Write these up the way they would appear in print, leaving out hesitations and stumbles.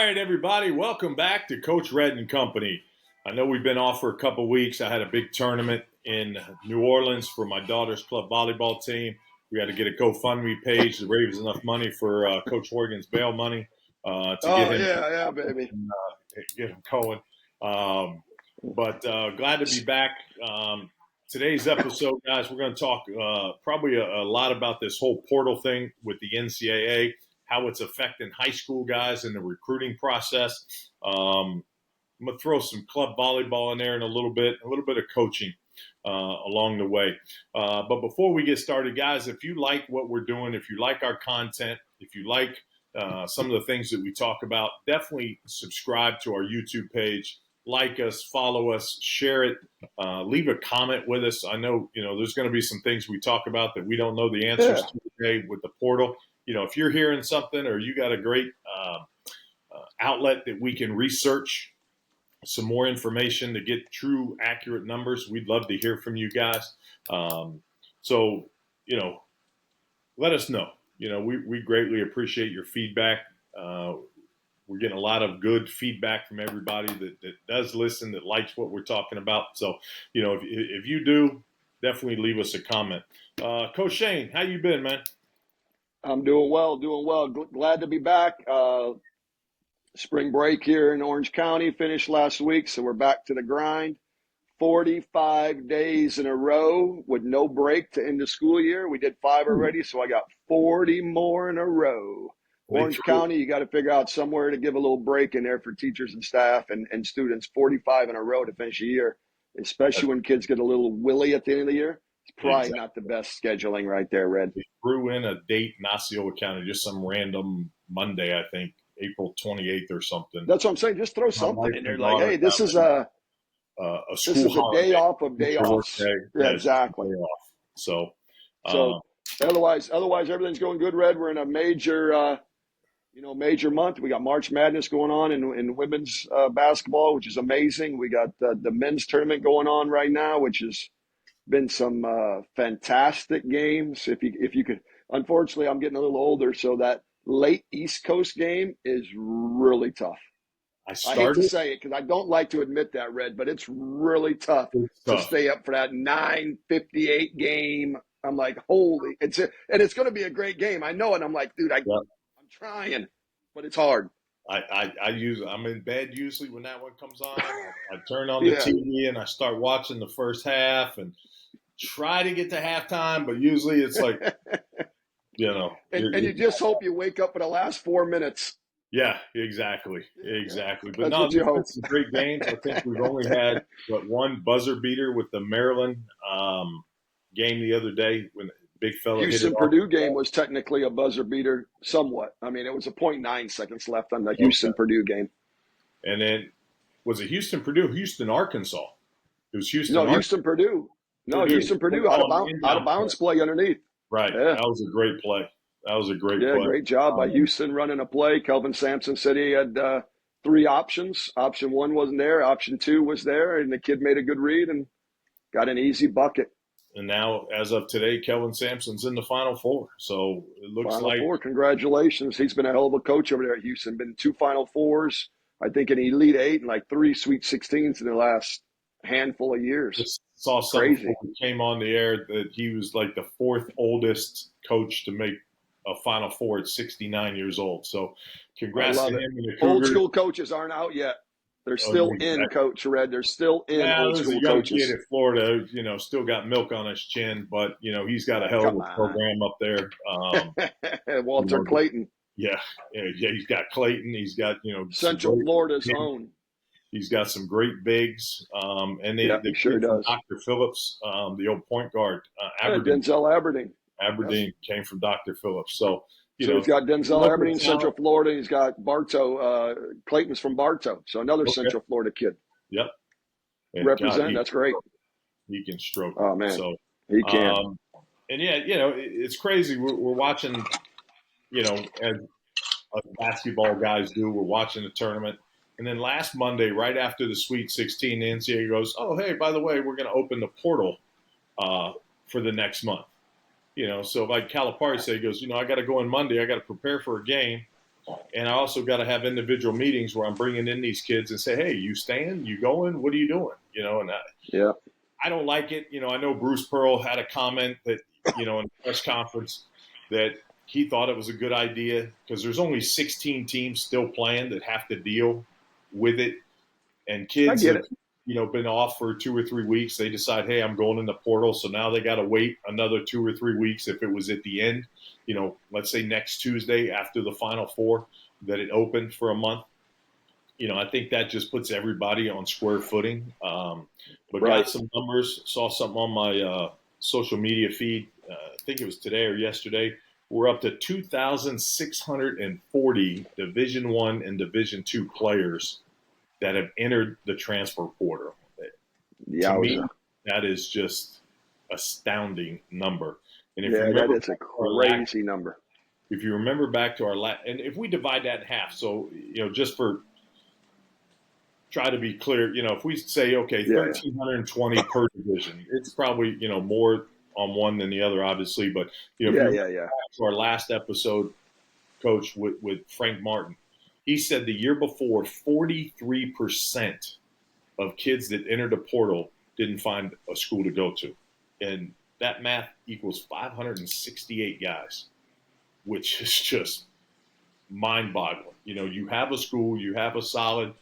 right, everybody, welcome back to Coach Red and Company. I know we've been off for a couple weeks. I had a big tournament in New Orleans for my daughter's club volleyball team. We had to get a GoFundMe page to raise enough money for Coach Horgan's bail money to get him, baby. get him going. But glad to be back. Today's episode, guys, we're going to talk probably a lot about this whole portal thing with the NCAA, how it's affecting high school guys in the recruiting process. I'm going to throw some club volleyball in there and a little bit of coaching along the way. But before we get started, guys, if you like what we're doing, if you like our content, if you like some of the things that we talk about, definitely subscribe to our YouTube page. Like us, follow us, share it, leave a comment with us. I know, there's going to be some things we talk about that we don't know the answers to today with the portal. If you're hearing something or you got a great outlet that we can research some more information to get true, accurate numbers, we'd love to hear from you guys. So, let us know. We greatly appreciate your feedback. We're getting a lot of good feedback from everybody that does listen, that likes what we're talking about. So, if you do, definitely leave us a comment. Coach Shane, how you been, man? I'm doing well. Glad to be back. Spring break here in Orange County finished last week, so we're back to the grind. 45 days in a row with no break to end the school year. We did 5 already, so I got 40 more in a row. Orange County, you got to figure out somewhere to give a little break in there for teachers and staff and students. 45 in a row to finish the year, especially when kids get a little willy at the end of the year. It's probably not the best scheduling right there, Red. They threw in a date in Osceola County, just some random Monday, I think, April 28th or something. That's what I'm saying. Just throw something in there like, hey, this is a day off of day offs. Yeah, exactly. So otherwise everything's going good, Red. We're in a major month. We got March Madness going on in women's basketball, which is amazing. We got the men's tournament going on right now, which has been some fantastic games. If you could, unfortunately, I'm getting a little older, so that late East Coast game is really tough. I hate to say it because I don't like to admit that, Red, but it's really tough to stay up for that 9:58 game. I'm like, holy, and it's going to be a great game. I know it. I'm like, dude, I'm trying, but it's hard. I'm in bed usually when that one comes on. I turn on the TV and I start watching the first half and try to get to halftime, but usually it's like, and you just hope you wake up for the last 4 minutes. Yeah, exactly. But That's it's some great games. I think we've only had one buzzer beater with the Maryland game the other day when the big fella Houston Purdue game was technically a buzzer beater somewhat. I mean, it was a 0.9 seconds left on the Houston Purdue game. And then was it Houston Purdue? Houston Arkansas. It was Houston. No, Houston Purdue. No, Houston Purdue out of bounds play underneath. Right. Yeah. That was a great play. Yeah, great job by Houston running a play. Kelvin Sampson said he had 3 options. Option 1 wasn't there. Option 2 was there, and the kid made a good read and got an easy bucket. And now, as of today, Kelvin Sampson's in the Final Four. So it looks Final Four. Congratulations. He's been a hell of a coach over there at Houston. Been 2 Final Fours, I think an Elite 8 and like 3 Sweet 16s in the last handful of years. Just saw something before we came on the air that he was like the 4th oldest coach to make a Final Four at 69 years old. So congrats to him and the Cougars. Old school coaches aren't out yet. They're still in, Coach Red. They're still in old school coaches. Kid at Florida, still got milk on his chin, but, he's got a hell of a program up there. Walter Clayton. Yeah, he's got Clayton. He's got, Central Florida's own. He's got some great bigs. And they sure does. Dr. Phillips, the old point guard, Aberdeen. Denzel Aberdeen. Aberdeen came from Dr. Phillips. So he's got Denzel Aberdeen, Central Florida. He's got Bartow. Clayton's from Bartow. So another Central Florida kid. Yep. And represent. That's great. He can stroke. Oh, man. So, he can. And, it's crazy. We're watching, as basketball guys do, we're watching the tournament. And then last Monday, right after the Sweet 16, the NCAA goes, oh, hey, by the way, we're going to open the portal for the next month. So like Calipari said, he goes, I got to go on Monday. I got to prepare for a game. And I also got to have individual meetings where I'm bringing in these kids and say, hey, you staying? You going? What are you doing? And Yeah. I don't like it. I know Bruce Pearl had a comment that, in the press conference that he thought it was a good idea because there's only 16 teams still playing that have to deal with it. And I kids get have, it. been off for 2 or 3 weeks. They decide, hey, I'm going in the portal. So now they got to wait another 2 or 3 weeks. If it was at the end, let's say next Tuesday after the Final Four that it opened for a month. I think that just puts everybody on square footing. But Right. got some numbers, saw something on my social media feed. I think it was today or yesterday. We're up to 2,640 Division One and Division Two players that have entered the transfer portal. To Yowza. me, that is just astounding number. And if you Yeah, that remember is a our last, crazy number. if you remember back to our last, and if we divide that in half, so just for try to be clear, if we say okay, Yeah, 1,320 per division, it's probably more on one than the other, obviously. But if yeah, you yeah, yeah. back to our last episode, Coach, with Frank Martin, he said the year before, 43% of kids that entered the portal didn't find a school to go to, and that math equals 568 guys, which is just mind-boggling. You have a school, you have a solid,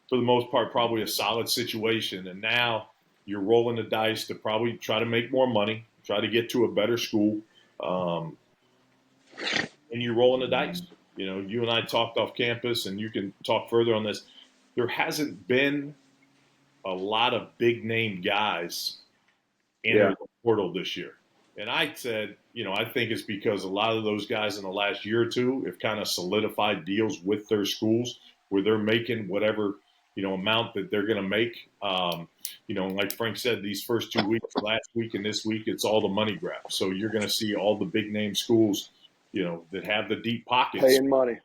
for the most part, probably a solid situation. And now you're rolling the dice to probably try to make more money, try to get to a better school. Um, and you're rolling the dice. You and I talked off campus, and you can talk further on this. There hasn't been a lot of big name guys enter Yeah. the portal this year. And I said, I think it's because a lot of those guys in the last year or two have kind of solidified deals with their schools where they're making whatever, amount that they're going to make. Like Frank said, these first 2 weeks, last week and this week, it's all the money grab. So you're going to see all the big name schools, that have the deep pockets, Paying money.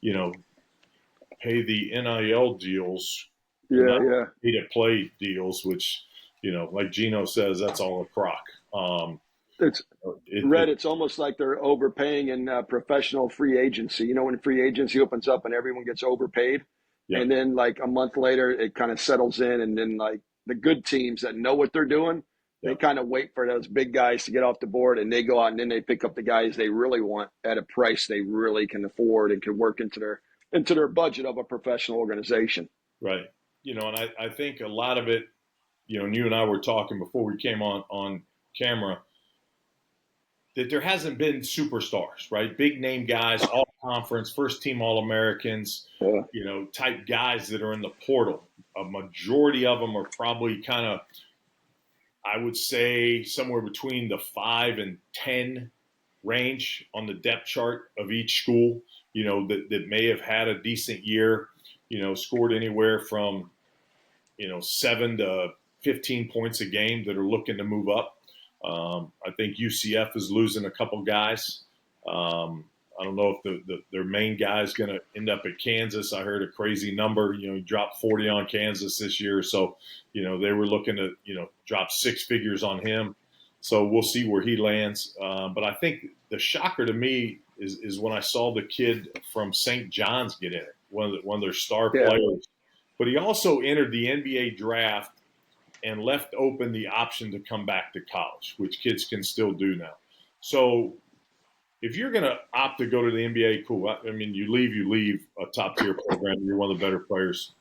you know, pay the NIL deals and Yeah, not yeah. pay to play deals, which, like Gino says, that's all a crock. It's It Red. It's almost like they're overpaying in professional free agency. When free agency opens up and everyone gets overpaid, yeah, and then like a month later it kind of settles in, and then like the good teams that know what they're doing, yeah, they kind of wait for those big guys to get off the board, and they go out and then they pick up the guys they really want at a price they really can afford and can work into their budget of a professional organization. right. And I think a lot of it, and you and I were talking before we came on camera, that there hasn't been superstars, right? Big name guys, all conference, first team All Americans, Yeah. type guys that are in the portal. A majority of them are probably kind of, I would say, somewhere between the 5 and 10 range on the depth chart of each school, that may have had a decent year, scored anywhere from, 7 to 15 points a game that are looking to move up. I think UCF is losing a couple guys. I don't know if their main guy is going to end up at Kansas. I heard a crazy number. He dropped 40 on Kansas this year. So, they were looking to, drop six figures on him. So we'll see where he lands. But I think the shocker to me is when I saw the kid from St. John's get in it, one of their star Yeah. players. But he also entered the NBA draft and left open the option to come back to college, which kids can still do now. So if you're going to opt to go to the NBA, cool. I mean, you leave a top tier program. You're one of the better players.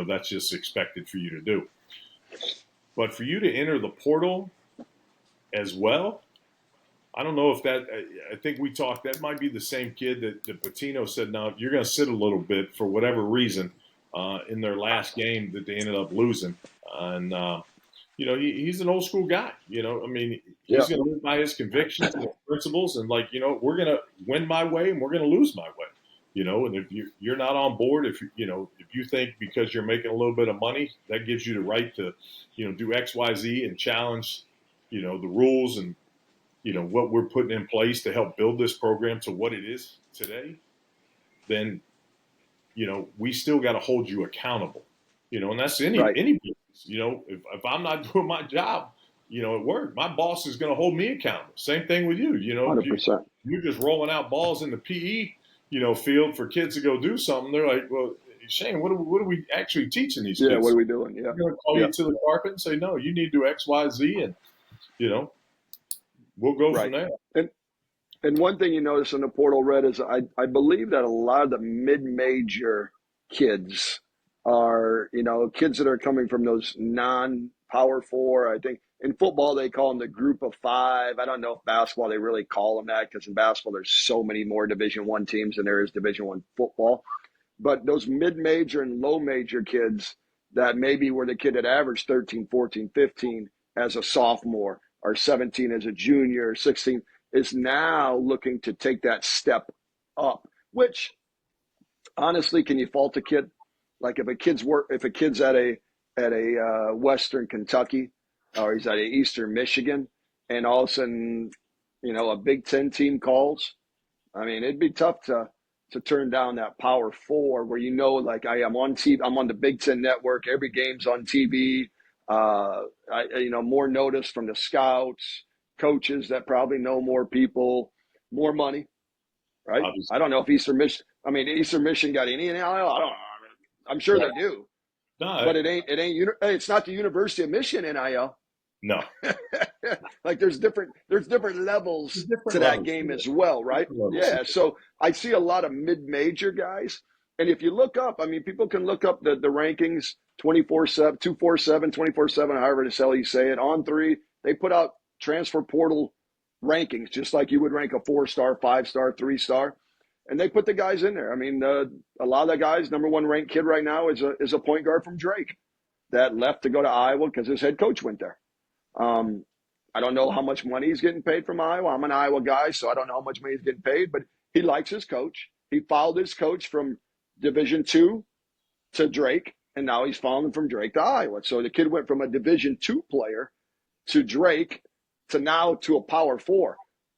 That's just expected for you to do. But for you to enter the portal as well, I don't know if that. I think we talked. That might be the same kid that Patino said. Now you're going to sit a little bit for whatever reason in their last game that they ended up losing, and he's an old school guy. I mean, Yeah. he's going to live by his convictions and principles, and we're going to win my way and we're going to lose my way. And if you're not on board, if you think because you're making a little bit of money that gives you the right to, do X, Y, Z and challenge, the rules and what we're putting in place to help build this program to what it is today, then we still got to hold you accountable. And that's Right. any business. If I'm not doing my job, at work, my boss is going to hold me accountable. Same thing with you. If 100%. you're just rolling out balls in the PE, field for kids to go do something. They're like, well, Shane, what are we actually teaching these Yeah, what kids? are we doing? Yeah, We're going to call yeah, you to the carpet and say, no, you need to do X, Y, Z, and you know, we'll go from right. there. And and one thing you notice in the portal, Red, is I believe that a lot of the mid-major kids are, kids that are coming from those non-power four. I think in football they call them the group of five. I don't know if basketball they really call them that, because in basketball there's so many more Division I teams than there is Division I football. But those mid-major and low-major kids that maybe were the kid that averaged 13, 14, 15 as a sophomore, or 17 as a junior, or 16, is now looking to take that step up, which honestly, can you fault a kid? Like if a kid's at a Western Kentucky, or he's at a Eastern Michigan, and all of a sudden, a Big Ten team calls. I mean, it'd be tough to turn down that Power Four where, like, I'm on TV, I'm on the Big Ten Network, every game's on TV. More notice from the scouts, coaches that probably know more people, more money, right? I Obviously, don't know if Eastern Michigan got any NIL. I don't. I'm sure right? they do, No, but it's not the University of Michigan NIL. no, Like there's different levels to different that levels. game as well, right? Different levels. Yeah. So I see a lot of mid-major guys. And if you look up, people can look up the rankings 24/7, 247, 24/7, however the hell you say it, on three. They put out transfer portal rankings, just like you would rank a 4-star, 5-star, 3-star. And they put the guys in there. A lot of the guys, number one ranked kid right now is a point guard from Drake that left to go to Iowa because his head coach went there. Um, I don't know how much money he's getting paid from Iowa. I'm an Iowa guy, so I don't know how much money he's getting paid, but he likes his coach. He followed his coach from Division II to Drake, and now he's following from Drake to Iowa. So the kid went from a Division II player to Drake to now to a Power Four,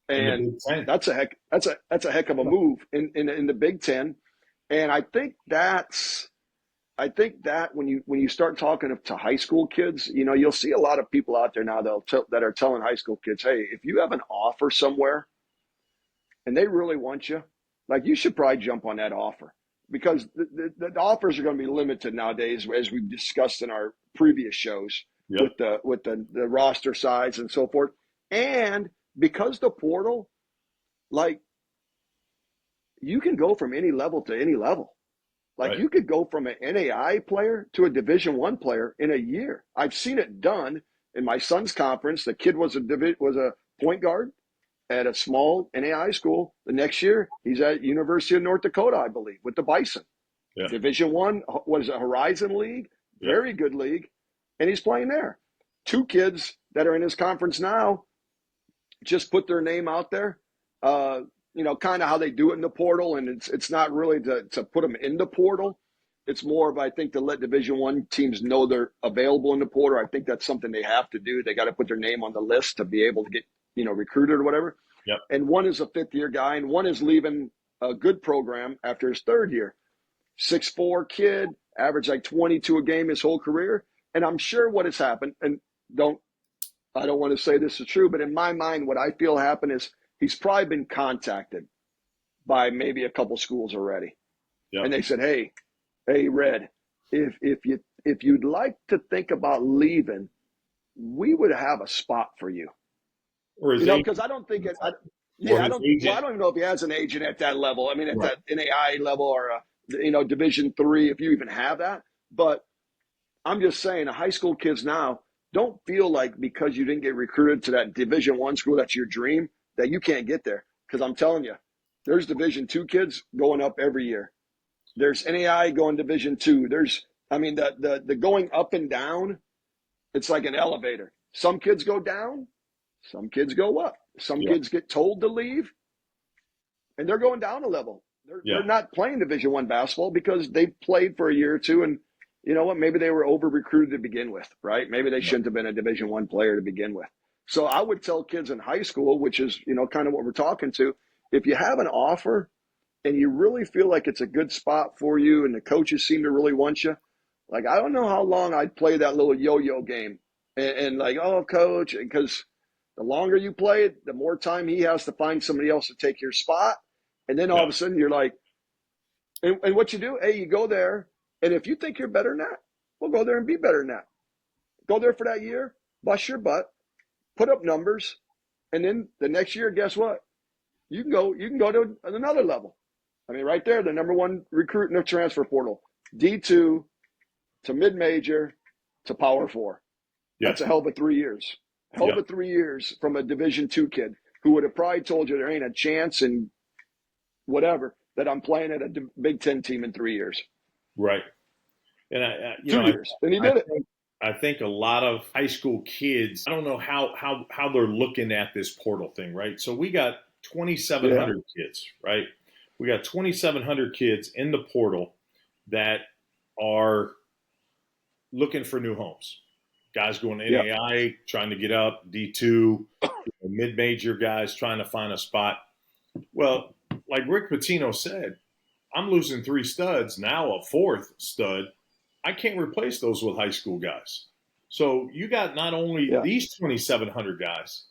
In the and Big Ten. that's a heck of a move in the Big Ten. And I think that when you start talking to high school kids, you'll see a lot of people out there now that are telling high school kids, hey, if you have an offer somewhere and they really want you, like, you should probably jump on that offer, because the offers are going to be limited nowadays, as we've discussed in our previous shows, Yep. with the roster size and so forth. And because the portal, like, you can go from any level to any level. Like, Right. you could go from an NAI player to a Division I player in a year. I've seen it done in my son's conference. The kid was a point guard at a small NAI school. The next year, he's at University of North Dakota, I believe, with the Bison. Yeah. Division I, what is it, Horizon League? Yeah. Very good league, and he's playing there. Two kids that are in his conference now just put their name out there. Kind of how they do it in the portal, and it's not really to put them in the portal. It's more of, I think, to let Division I teams know they're available in the portal. I think that's something they have to do. They got to put their name on the list to be able to get recruited or whatever. Yep. And one is a fifth-year guy, and one is leaving a good program after his third year. 6'4" kid, averaged like 22 a game his whole career. And I'm sure what has happened, and I don't want to say this is true, but in my mind, what I feel happened is he's probably been contacted by maybe a couple schools already. Yep. And they said, hey, Red, if you'd like to think about leaving, we would have a spot for you. Or his Because I don't think it. I don't even know if he has an agent at that level. At right. that NAI level, or Division III, if you even have that. But I'm just saying, the high school kids now don't feel like because you didn't get recruited to that Division I school that's your dream, that you can't get there. Because I'm telling you, there's Division II kids going up every year. There's NAI going Division II. There's, the going up and down, it's like an elevator. Some kids go down, some kids go up. Some kids get told to leave, and they're going down a level. They're not playing Division I basketball because they played for a year or two, and you know what? Maybe they were over-recruited to begin with, right? Maybe they shouldn't have been a Division I player to begin with. So I would tell kids in high school, which is, kind of what we're talking to, if you have an offer and you really feel like it's a good spot for you and the coaches seem to really want you, like, I don't know how long I'd play that little yo-yo game and like, oh, coach, because the longer you play it, the more time he has to find somebody else to take your spot. And then all of a sudden you're like, and what you do, hey, you go there, and if you think you're better than that, well, go there and be better than that. Go there for that year, bust your butt, put up numbers, and then the next year, guess what? You can go to another level. I mean, right there, the number one recruit in the transfer portal, D2 to mid-major to Power 4. That's a hell of a 3 years. Hell of a 3 years from a Division II kid who would have probably told you there ain't a chance and whatever that I'm playing at a Big Ten team in 3 years. Right. And I 2 years, and he did it. I think a lot of high school kids, I don't know how they're looking at this portal thing, right? So we got 2,700 kids, right? We got 2,700 kids in the portal that are looking for new homes. Guys going to NAI, trying to get up, D2, mid-major guys trying to find a spot. Well, like Rick Pitino said, I'm losing 3 studs, now a 4th stud. I can't replace those with high school guys. So you got not only these 2,700 guys,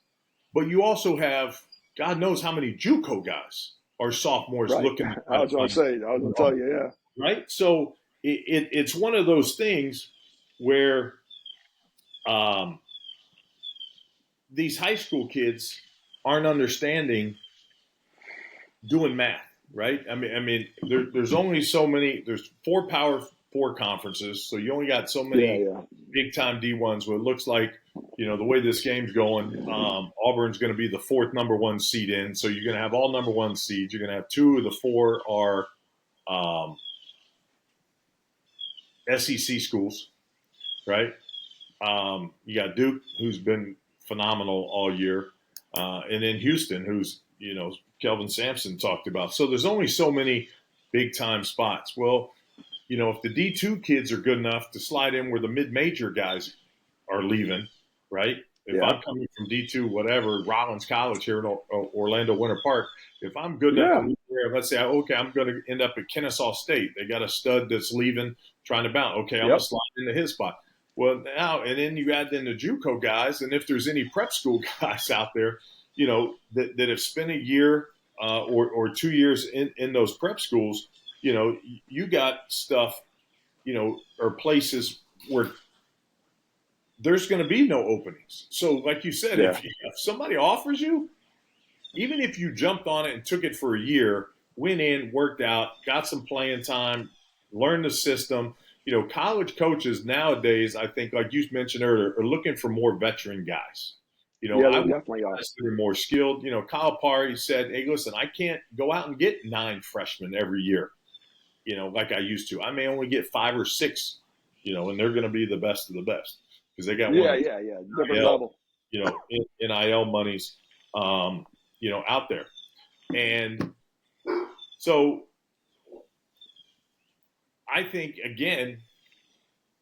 but you also have God knows how many JUCO guys are sophomores looking. I was going to tell you, Right? So it's one of those things where these high school kids aren't understanding doing math, right? I mean, there's only so many. There's 4 Power 4 conferences, so you only got so many big time D1s. Well, it looks like the way this game's going, Auburn's going to be the 4th number 1 seed in, so you're going to have all number 1 seeds. You're going to have 2 of the 4 are SEC schools, right? You got Duke, who's been phenomenal all year, and then Houston, who's Kelvin Sampson talked about. So there's only so many big time spots. Well, if the D2 kids are good enough to slide in where the mid-major guys are leaving, right? If I'm coming from D2, whatever, Rollins College here in Orlando Winter Park, if I'm good enough to leave there, let's say, okay, I'm going to end up at Kennesaw State. They got a stud that's leaving, trying to bounce. Okay, I'm going to slide into his spot. Well, now, and then you add in the JUCO guys, and if there's any prep school guys out there, that have spent a year or 2 years in those prep schools, you got stuff, or places where there's going to be no openings. So like you said, if somebody offers you, even if you jumped on it and took it for a year, went in, worked out, got some playing time, learned the system, college coaches nowadays, I think, like you mentioned earlier, are looking for more veteran guys. They definitely are. They're more skilled. Kyle Parr, he said, hey, listen, I can't go out and get 9 freshmen every year, like I used to. I may only get 5 or 6, and they're going to be the best of the best because they got different level. NIL monies, out there. And so I think, again,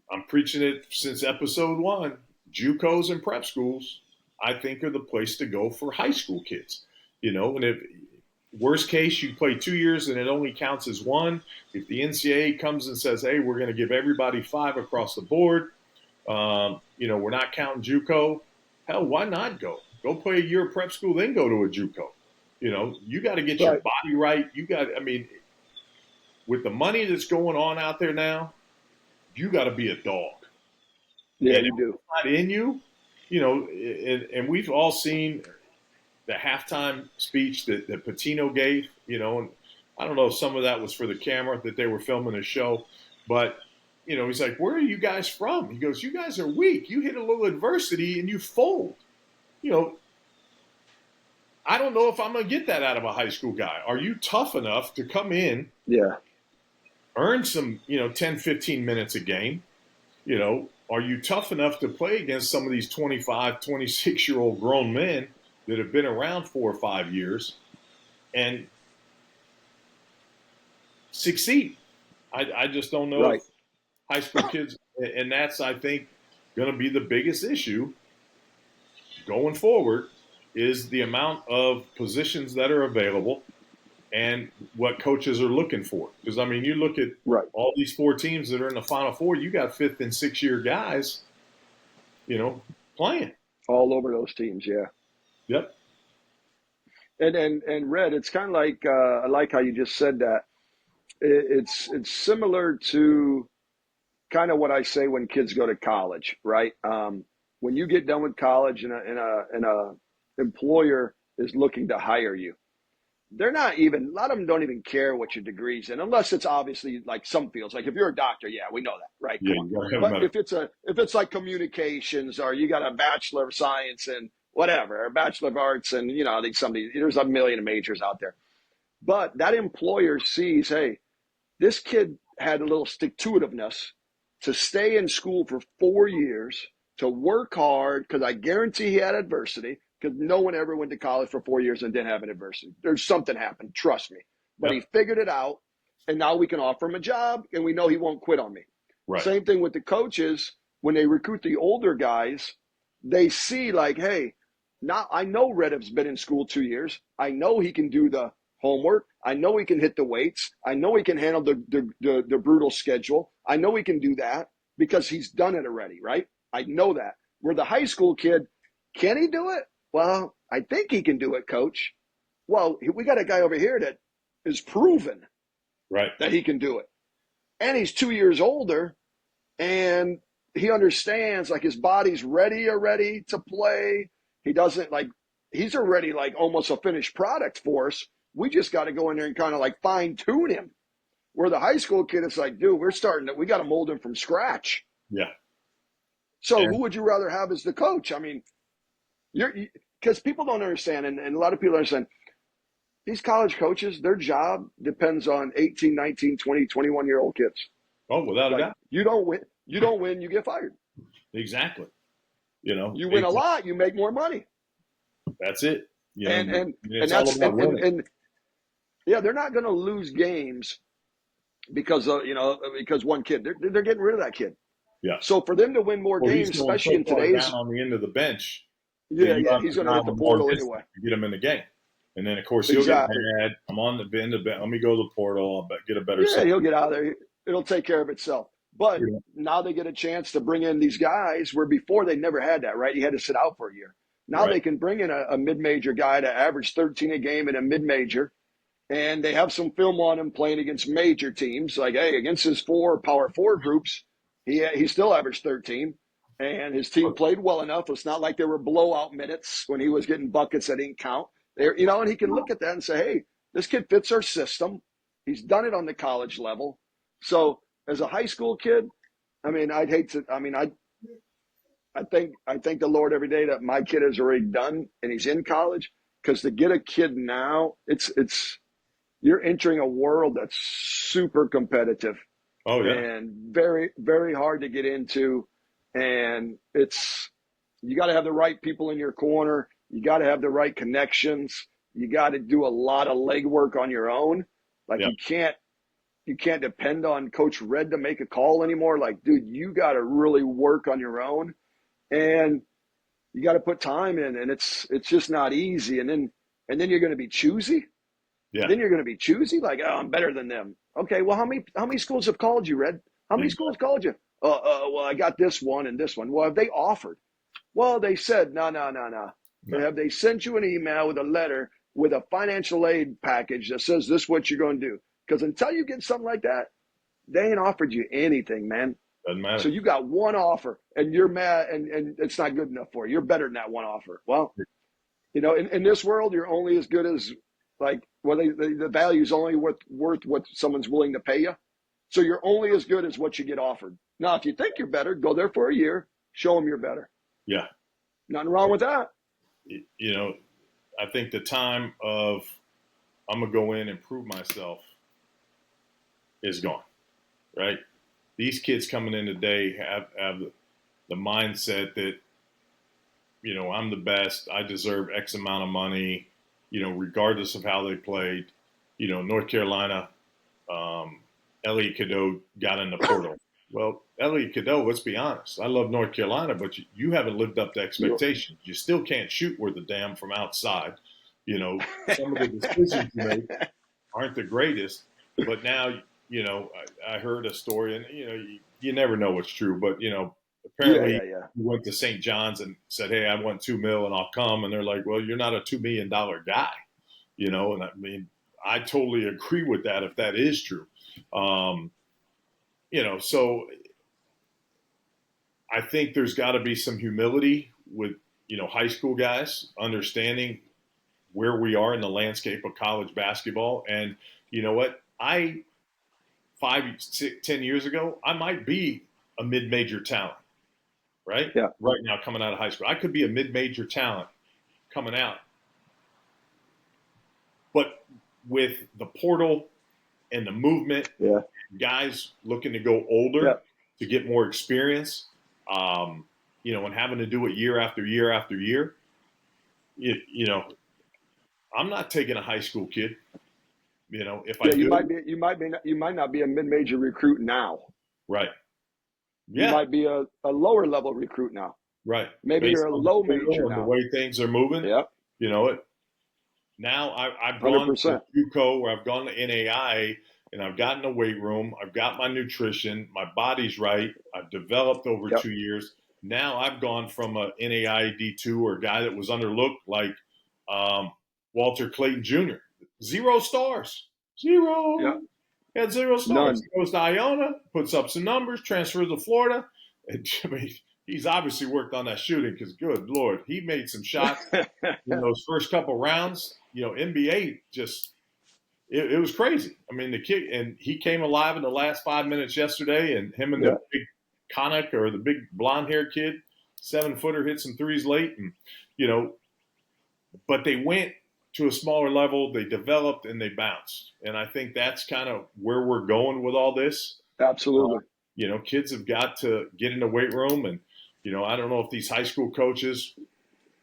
I'm preaching it since episode 1, JUCOs and prep schools, I think, are the place to go for high school kids. And if worst case, you play 2 years and it only counts as 1. If the NCAA comes and says, hey, we're going to give everybody 5 across the board, we're not counting JUCO, hell, why not go? Go play a year of prep school, then go to a JUCO. You got to get your body right. With the money that's going on out there now, you got to be a dog. Yeah, and you do. Not in you, and we've all seen the halftime speech that Pitino gave, and I don't know if some of that was for the camera that they were filming a show, but, he's like, where are you guys from? He goes, you guys are weak. You hit a little adversity and you fold. I don't know if I'm going to get that out of a high school guy. Are you tough enough to come in, earn some, 10, 15 minutes a game? Are you tough enough to play against some of these 25, 26-year-old grown men that have been around 4 or 5 years and succeed? I just don't know if high school kids, and that's, I think, going to be the biggest issue going forward, is the amount of positions that are available and what coaches are looking for. Because, you look at all these 4 teams that are in the Final Four, you got 5th and 6th year guys, playing. All over those teams, Yep. And Red, it's kind of like I like how you just said that. It's similar to kind of what I say when kids go to college, right? When you get done with college and a employer is looking to hire you, they're not even, a lot of them don't even care what your degree's in, unless it's obviously like some fields. Like if you're a doctor, yeah, we know that, right? Yeah, Come on. you got to have a But medical. if it's like communications, or you got a bachelor of science and whatever, or a bachelor of arts, and I think there's a million majors out there. But that employer sees, hey, this kid had a little stick to itiveness to stay in school for 4 years, to work hard, because I guarantee he had adversity, because no one ever went to college for 4 years and didn't have an adversity. There's something happened, trust me. But he Yep. figured it out, and now we can offer him a job, and we know he won't quit on me. Right. Same thing with the coaches. When they recruit the older guys, they see like, hey, now I know Reddiff's been in school 2 years. I know he can do the homework. I know he can hit the weights. I know he can handle the brutal schedule. I know he can do that because he's done it already, right? I know that. Where the high school kid, can he do it? Well, I think he can do it, coach. Well, we got a guy over here that is proven Right. that he can do it. And he's 2 years older, and he understands like his body's ready already to play. He doesn't like, he's already like almost a finished product for us. We just got to go in there and kind of like fine tune him. Where the high school kid is like, dude, we got to mold him from scratch. Yeah. So And who would you rather have as the coach? I mean, because people don't understand, and a lot of people understand, these college coaches, their job depends on 18, 19, 20, 21-year-old kids. without a Like doubt. you don't win, you get fired. Exactly. You win a It's lot, you make more money. that's it. And and and It's all that's about winning. and yeah, they're not going to lose games because because one kid. They're getting rid of that kid. Yeah. So for them to win more Well, he's games, going especially so in far down today's, on the end of the bench that yeah, you yeah, have he's to going to drive hit a the long portal distance anyway. to get him in the game. And then, of course, he'll get Exactly. mad. I'm on the end of the let me go to the portal. I'll get a better Yeah, salary. he'll get out of there. It'll take care of itself. But You know? now they get a chance to bring in these guys where before they never had that, right? You had to sit out for a year. Now Right. they can bring in a mid-major guy to average 13 a game in a mid-major, and they have some film on him playing against major teams. Like, hey, against his power four groups, he still averaged 13, and his team played well enough. It's not like there were blowout minutes when he was getting buckets that didn't count. There, and he can look at that and say, hey, this kid fits our system. He's done it on the college level. So as a high school kid, I mean, I'd hate to. I mean, I thank the Lord every day that my kid is already done and he's in college, because to get a kid now, it's you're entering a world that's super competitive Oh yeah. and very, very hard to get into. And you got to have the right people in your corner. You got to have the right connections. You got to do a lot of legwork on your own. Like Yeah. you can't depend on Coach Red to make a call anymore. Like, dude, you got to really work on your own, and you got to put time in, and it's just not easy. And then you're going to be choosy. Yeah. Then you're going to be choosy, like, oh, I'm better than them. Okay, well, how many schools have called you, Red? How many schools Exactly. called you? Well, I got this one and this one. Well, have they offered? Well, they said no, no, no, no. No. Have they sent you an email with a letter with a financial aid package that says this is what you're going to do? Because until you get something like that, they ain't offered you anything, man. Doesn't So matter. you got one offer, and you're mad, and it's not good enough for you. You're better than that one offer. Well, in this world, you're only as good as like the value is only worth what someone's willing to pay you. So you're only as good as what you get offered. Now, if you think you're better, go there for a year, show them you're better. Yeah. Nothing wrong with that. You know, I think the time of I'm gonna go in and prove myself is gone. Right. These kids coming in today have the mindset that I'm the best. I deserve X amount of money. Regardless of how they played. North Carolina, Elliot Cadeau got in the portal. Well, Elliot Cadeau, let's be honest. I love North Carolina, but you haven't lived up to You expectations. You still can't shoot worth a damn from outside. Some of the decisions you make aren't the greatest. But now, I heard a story, and you never know what's true. But yeah, apparently yeah, yeah. he went to St. John's and said, "Hey, I want $2 million and I'll come." And they're like, "Well, you're not a $2 million guy." And I mean, I totally agree with that if that is true. So I think there's got to be some humility with, high school guys understanding where we are in the landscape of college basketball. And you know what? 10 years ago, I might be a mid-major talent, right? Yeah. Right now, coming out of high school, I could be a mid-major talent coming out. But with the portal and the movement, guys looking to go older to get more experience, and having to do it year after year after year, I'm not taking a high school kid. If I you might not be a mid-major recruit now. Right. Yeah. You might be a lower level recruit now. Right. Maybe Based you're a low major now. The way things are moving. Yeah. Now I've gone 100%. to JUCO, where I've gone to NAIA, and I've gotten a weight room. I've got my nutrition. My body's right. I've developed over 2 years. Now I've gone from a NAIA D2 or a guy that was underlooked like Walter Clayton Jr. 0 stars. 0. Yeah. He had 0 stars. None. He goes to Iona, puts up some numbers, transfers to Florida. And he's obviously worked on that shooting because, good Lord, he made some shots in those first couple rounds. NBA just it was crazy. I mean, the kid, and he came alive in the last 5 minutes yesterday, and him and the big Connick, or the big blonde-haired kid, 7-footer, hit some threes late, and but they went to a smaller level, they developed, and they bounced. And I think that's kind of where we're going with all this. Absolutely. Kids have got to get in the weight room, and I don't know if these high school coaches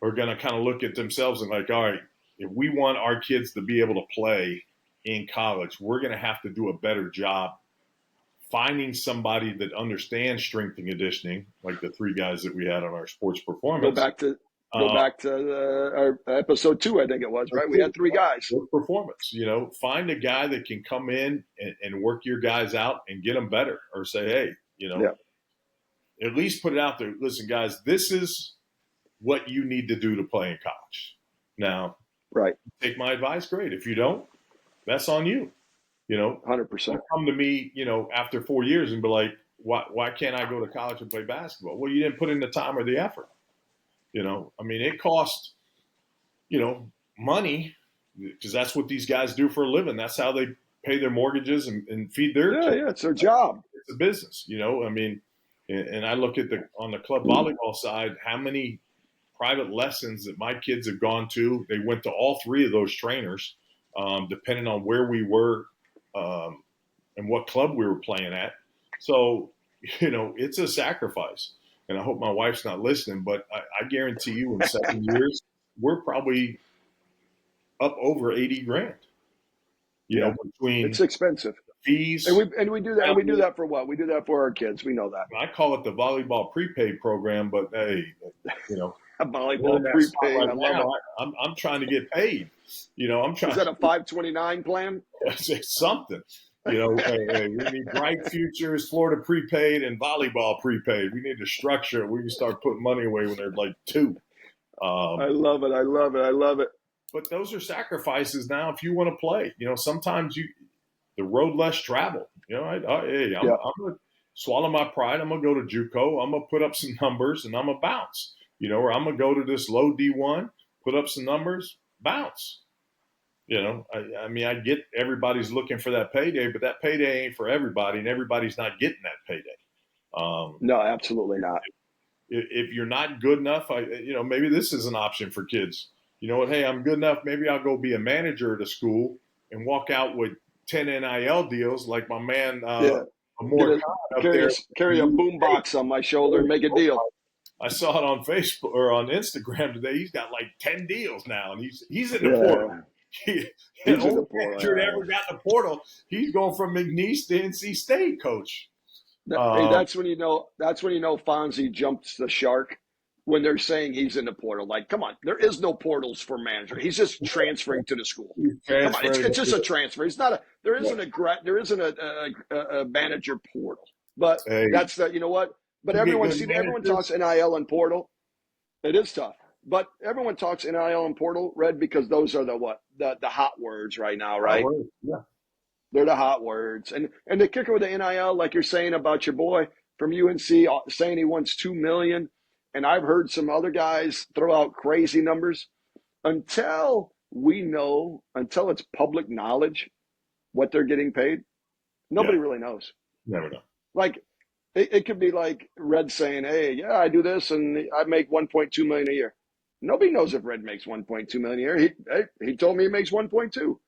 are going to kind of look at themselves and like, all right, if we want our kids to be able to play in college, we're going to have to do a better job finding somebody that understands strength and conditioning, like the 3 guys that we had on our sports performance. Go back to our episode 2, I think it was, right? We had 3 guys. Performance, find a guy that can come in and work your guys out and get them better, or say, hey, at least put it out there. Listen, guys, this is what you need to do to play in college. Now, right. Take my advice. Great. If you don't, that's on you. 100%. Come to me, after 4 years and be like, why can't I go to college and play basketball? Well, you didn't put in the time or the effort. I mean, it costs, money, because that's what these guys do for a living. That's how they pay their mortgages and feed their kids. Yeah, it's their job. It's a business, I mean, and I look at on the club volleyball side, how many private lessons that my kids have gone to. They went to all 3 of those trainers, depending on where we were and what club we were playing at. So, it's a sacrifice. And I hope my wife's not listening, but I guarantee you in 7 years, we're probably up over $80,000. Between it's expensive fees, and we do that. And we do that for what? We do that for our kids. We know that. I call it the volleyball prepaid program, but hey, a volleyball prepaid. Right, I love it. I'm trying to get paid. I'm trying. Is that a 529 plan? Something. Hey, we need Bright Futures, Florida prepaid, and volleyball prepaid. We need to structure it. We can start putting money away when they're like 2. I love it. I love it. I love it. But those are sacrifices now if you want to play. Sometimes the road less traveled. I'm going to swallow my pride. I'm going to go to JUCO. I'm going to put up some numbers, and I'm going to bounce. Or I'm going to go to this low D1, put up some numbers, bounce. I mean, I get everybody's looking for that payday, but that payday ain't for everybody, and everybody's not getting that payday. No, absolutely not. If you're not good enough, maybe this is an option for kids. Hey, I'm good enough. Maybe I'll go be a manager at a school and walk out with 10 NIL deals like my man. Carry a boombox on my shoulder and make a deal. I saw it on Facebook or on Instagram today. He's got like 10 deals now, and he's in the portal. He's in the portal. Ever got in the portal? He's going from McNeese to NC State coach. That's when you know. That's when Fonzie jumps the shark when they're saying he's in the portal. Like, come on, there is no portals for manager. He's just transferring to the school. Come on, it's just a transfer. It's not a. There isn't a manager portal. But that's the. You know what? But everyone talks NIL and portal. It is tough. But everyone talks NIL and portal, Red, because those are the hot words right now, right? Yeah. They're the hot words. And the kicker with the NIL, like you're saying about your boy from UNC saying he wants $2 million, and I've heard some other guys throw out crazy numbers. Until we know, until it's public knowledge what they're getting paid, nobody really knows. Never know. Like it could be like Red saying, "Hey, yeah, I do this and I make 1.2 million a year." Nobody knows if Red makes 1.2 million a year. He told me he makes 1.2.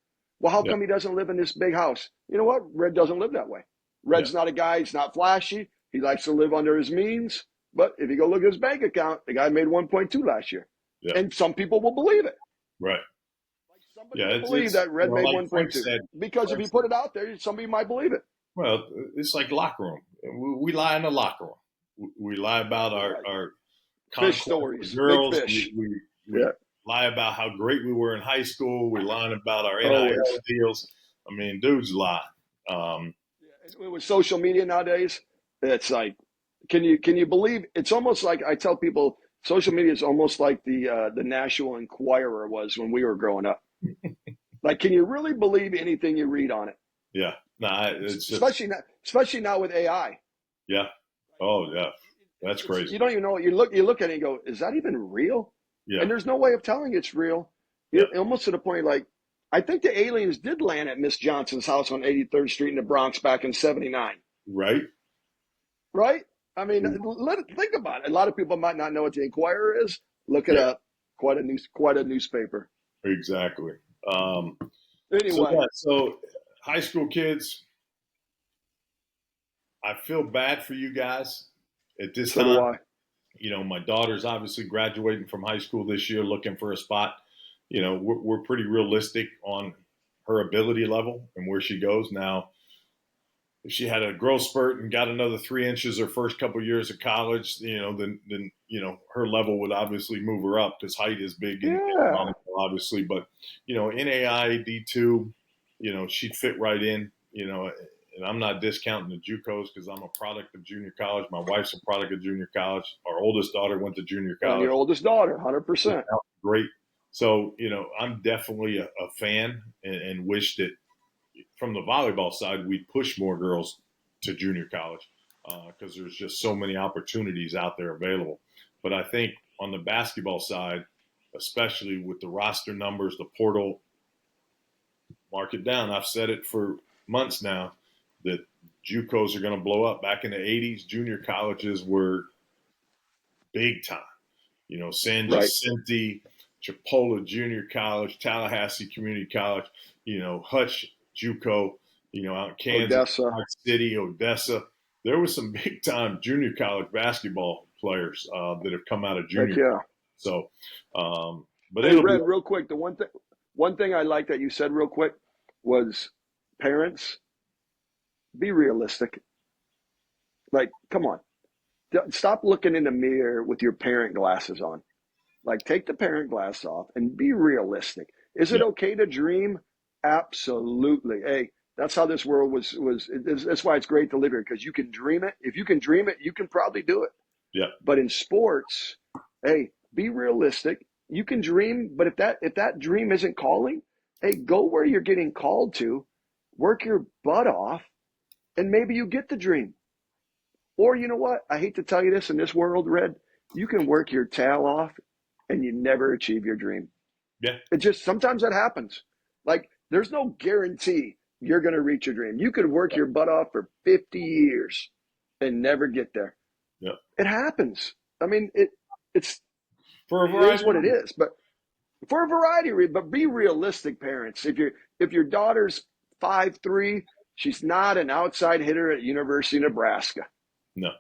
Well, how come he doesn't live in this big house? You know what? Red doesn't live that way. Red's not a guy. He's not flashy. He likes to live under his means. But if you go look at his bank account, the guy made 1.2 last year, and some people will believe it. Right. Like somebody will believe that Red made like 1.2 because if you put it out there, somebody might believe it. Well, it's like locker room. We lie in the locker room. We lie about our fish stories, girls. Big fish. We lie about how great we were in high school. We lie about our NIL deals. I mean, dudes lie. With social media nowadays, it's like, can you believe? It's almost like I tell people, social media is almost like the National Enquirer was when we were growing up. Like, can you really believe anything you read on it? Yeah. Nah, it's especially now with AI. Yeah. Oh, yeah. That's crazy. You don't even know what you look at it and go, is that even real? Yeah. And there's no way of telling it's real. Almost to the point, like, I think the aliens did land at Miss Johnson's house on 83rd Street in the Bronx back in '79. Right. Right? I mean, think about it. A lot of people might not know what the Enquirer is. Look it up. Quite a newspaper. Exactly. Anyway. So high school kids, I feel bad for you guys at this time. Do I. You know, my daughter's obviously graduating from high school this year, looking for a spot. You know, we're pretty realistic on her ability level and where she goes. Now, if she had a growth spurt and got another 3 inches her first couple of years of college, you know, then you know, her level would obviously move her up because height is big and obviously. But, you know, NAI D2, you know, she'd fit right in, you know, and I'm not discounting the JUCOs because I'm a product of junior college. My wife's a product of junior college. Our oldest daughter went to junior college. Your oldest daughter, 100%. Great. So, you know, I'm definitely a fan and wish that from the volleyball side, we'd push more girls to junior college because there's just so many opportunities out there available. But I think on the basketball side, especially with the roster numbers, the portal, mark it down. I've said it for months now that JUCOs are going to blow up. Back in the 80s, junior colleges were big time. You know, San Jacinto, Chipola Junior College, Tallahassee Community College, you know, Hutch JUCO, you know, out in Kansas City, Odessa. There was some big time junior college basketball players that have come out of junior. So, but hey, Red, real quick, the one thing I like that you said real quick was parents, be realistic. Like, come on, stop looking in the mirror with your parent glasses on. Like, take the parent glass off and be realistic. Is it okay to dream? Absolutely. Hey, that's how this world was. That's why it's great to live here, because you can dream it. If you can dream it, you can probably do it. Yeah. But in sports, hey, be realistic. You can dream, but if that dream isn't calling, hey, go where you're getting called to, work your butt off, and maybe you get the dream. Or you know what? I hate to tell you this, in this world, Red, you can work your tail off and you never achieve your dream. Yeah. It just, sometimes that happens. Like, there's no guarantee you're going to reach your dream. You could work your butt off for 50 years and never get there. Yeah. It happens. I mean, it's for a variety. It is what it is, but for a variety of reasons. But be realistic, parents. If your daughter's 5'3", she's not an outside hitter at University of Nebraska. No.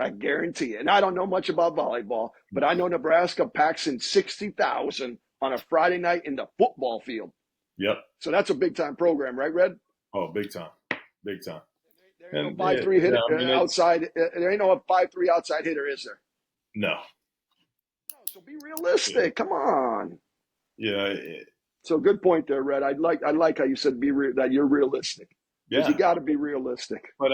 I guarantee it. And I don't know much about volleyball, but I know Nebraska packs in 60,000 on a Friday night in the football field. Yep. So that's a big time program, right, Red? Oh, big time. Big time. There ain't no 5'3" hitter outside. There ain't no 5'3" outside hitter, is there? No. So be realistic. Yeah. Come on. Yeah. So good point there, Red. I like how you said that you're realistic. Yeah. You got to be realistic. But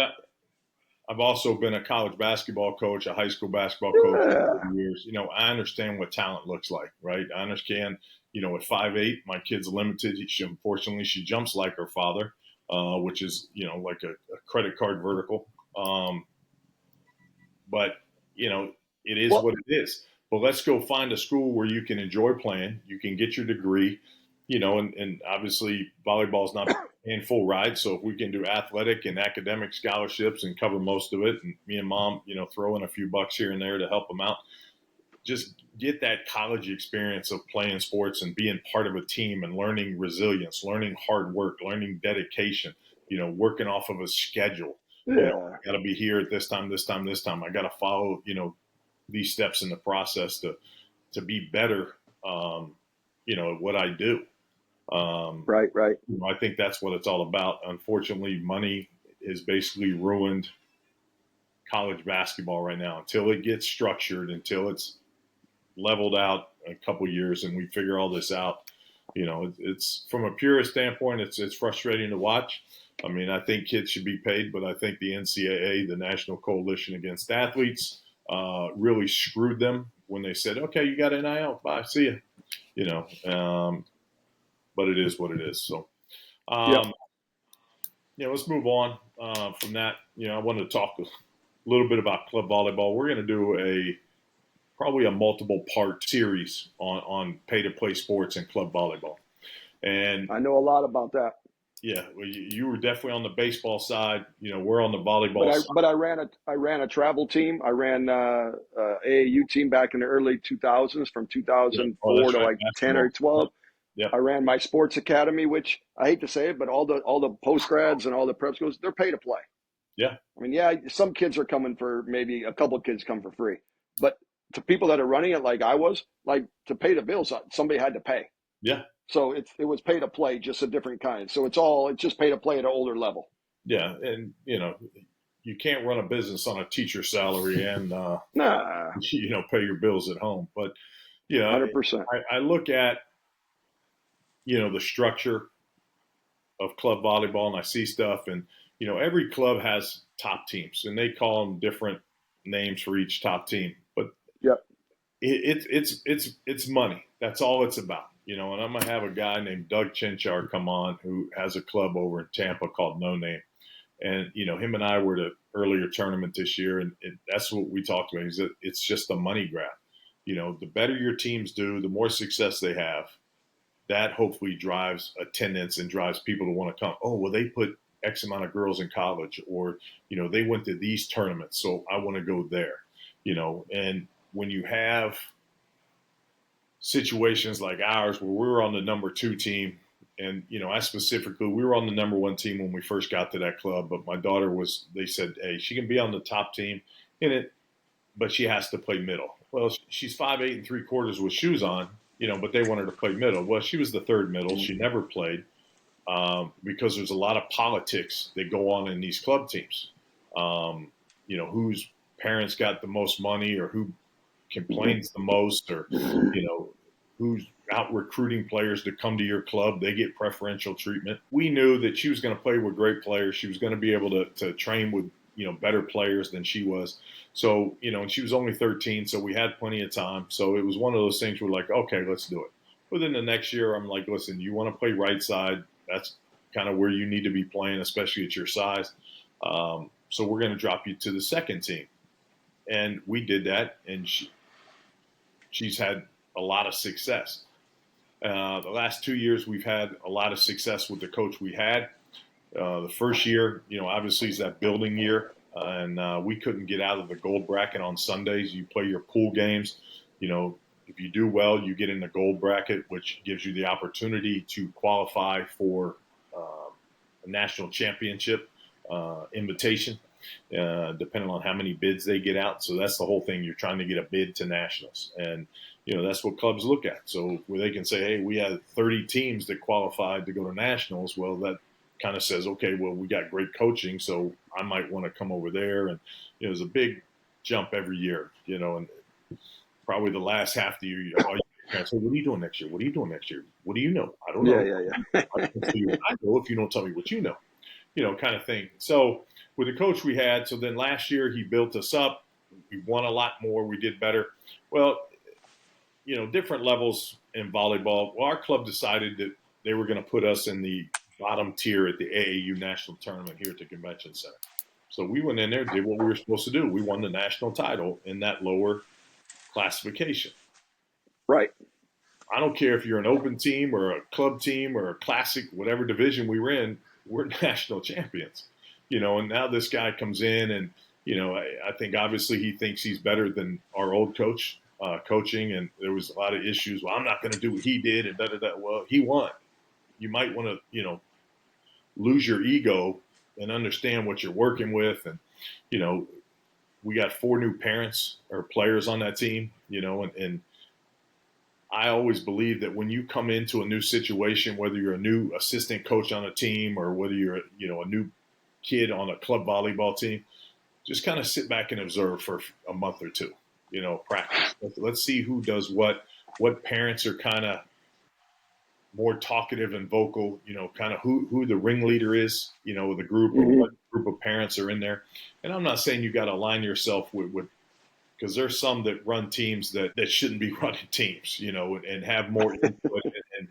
I've also been a college basketball coach, a high school basketball coach Yeah. for years. I understand what talent looks like, right? I understand, at 5'8", my kid's limited. Unfortunately, she jumps like her father, which is, like a credit card vertical. But, it is Well, what it is. But let's go find a school where you can enjoy playing, you can get your degree, and obviously volleyball is not paying full ride. So if we can do athletic and academic scholarships and cover most of it, and me and mom, throw in a few bucks here and there to help them out, just get that college experience of playing sports and being part of a team and learning resilience, learning hard work, learning dedication, working off of a schedule. yeah. I got to be here at this time, this time, this time. I got to follow, these steps in the process to be better, at what I do. Right, right. I think that's what it's all about. Unfortunately, money has basically ruined college basketball right now until it gets structured, until it's leveled out a couple years and we figure all this out. It's from a purist standpoint, it's frustrating to watch. I mean, I think kids should be paid, but I think the NCAA, the National Coalition Against Athletes, really screwed them when they said, "Okay, you got NIL, bye, see ya." But it is what it is. So, Yep. um, let's move on from that. I wanted to talk a little bit about club volleyball. We're going to do probably a multiple part series on pay to play sports and club volleyball. And I know a lot about that. yeah, well, you were definitely on the baseball side. We're on the volleyball But I side. but I ran a travel team. I ran AAU team back in the early 2000s from Yeah. Oh, 2004 that's to right, like 10 or basketball. 12. Yep. I ran my sports academy, which I hate to say it, but all the post grads and all the prep schools, they're pay to play. Yeah. I mean, yeah, some kids are coming for maybe a couple of kids come for free, but to people that are running it like I was, like to pay the bills, somebody had to pay. Yeah. So it was pay to play, just a different kind. So it's just pay to play at an older level. Yeah. And you can't run a business on a teacher salary and Nah, pay your bills at home. But you know, 100%. I look at the structure of club volleyball and I see stuff, and every club has top teams and they call them different names for each top team, but Yep. it's money. That's all it's about. And I'm gonna have a guy named Doug Chinchar come on who has a club over in Tampa called No Name, and him and I were at an earlier tournament this year, and that's what we talked about. Is that it's just a money grab. The better your teams do, the more success they have. That hopefully drives attendance and drives people to want to come. Oh, well, they put X amount of girls in college, or they went to these tournaments, so I want to go there. And when you have situations like ours where we were on the number 2 team, and I specifically, we were on the number 1 team when we first got to that club, but my daughter was. They said, "Hey, she can be on the top team in it, but she has to play middle." Well, she's 5'8 3/4" with shoes on, but they wanted her to play middle. Well, she was the third middle. She never played because there's a lot of politics that go on in these club teams. Whose parents got the most money, or who complains the most, or who's out recruiting players to come to your club. They get preferential treatment. We knew that she was going to play with great players. She was going to be able to train with better players than she was. So and she was only 13, so we had plenty of time. So it was one of those things where like, okay, let's do it. But then the next year, I'm like, listen, you want to play right side? That's kind of where you need to be playing, especially at your size. So we're going to drop you to the second team, and we did that, and she's had a lot of success. The last 2 years, we've had a lot of success with the coach we had. The first year, obviously is that building year, and we couldn't get out of the gold bracket on Sundays. You play your pool games. If you do well, you get in the gold bracket, which gives you the opportunity to qualify for a national championship invitation, depending on how many bids they get out. So that's the whole thing. You're trying to get a bid to nationals, and that's what clubs look at. So where they can say, hey, we had 30 teams that qualified to go to nationals. Well, that kind of says, okay, well, we got great coaching, so I might want to come over there. And there's a big jump every year, and probably the last half of the year, I say, what are you doing next year? What are you doing next year? What do you know? I don't Yeah, know. yeah, yeah. I know if you don't tell me what you know. kind of thing. So with the coach we had, so then last year he built us up. We won a lot more. We did better. Well, different levels in volleyball. Well, our club decided that they were going to put us in the bottom tier at the AAU national tournament here at the convention center. So we went in there, did what we were supposed to do. We won the national title in that lower classification. Right. I don't care if you're an open team or a club team or a classic, whatever division we were in, we're national champions. And now this guy comes in and, I think obviously he thinks he's better than our old coach coaching. And there was a lot of issues. Well, I'm not going to do what he did and da-da-da. Well, he won. You might want to, lose your ego and understand what you're working with. And, we got 4 new parents or players on that team, and I always believe that when you come into a new situation, whether you're a new assistant coach on a team or whether you're, a new kid on a club volleyball team, just kind of sit back and observe for a month or two, practice. Let's see who does what parents are kind of more talkative and vocal, kind of who the ringleader is, the group or what group of parents are in there. And I'm not saying you got to align yourself with because there's some that run teams that shouldn't be running teams, and have more input. And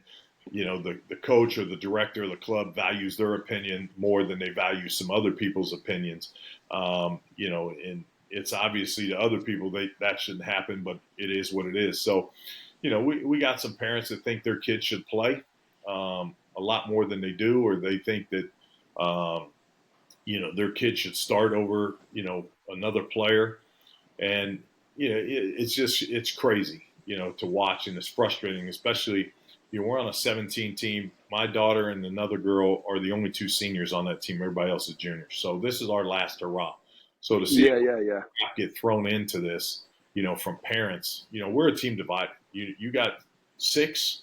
the coach or the director of the club values their opinion more than they value some other people's opinions. And it's obviously to other people that shouldn't happen, but it is what it is. So, we got some parents that think their kids should play a lot more than they do, or they think that, their kid should start over, another player. And, it's crazy, to watch, and it's frustrating, especially, we're on a 17 team. My daughter and another girl are the only 2 seniors on that team. Everybody else is juniors. So this is our last hurrah. So to see get thrown into this, from parents, we're a team divided. You got 6,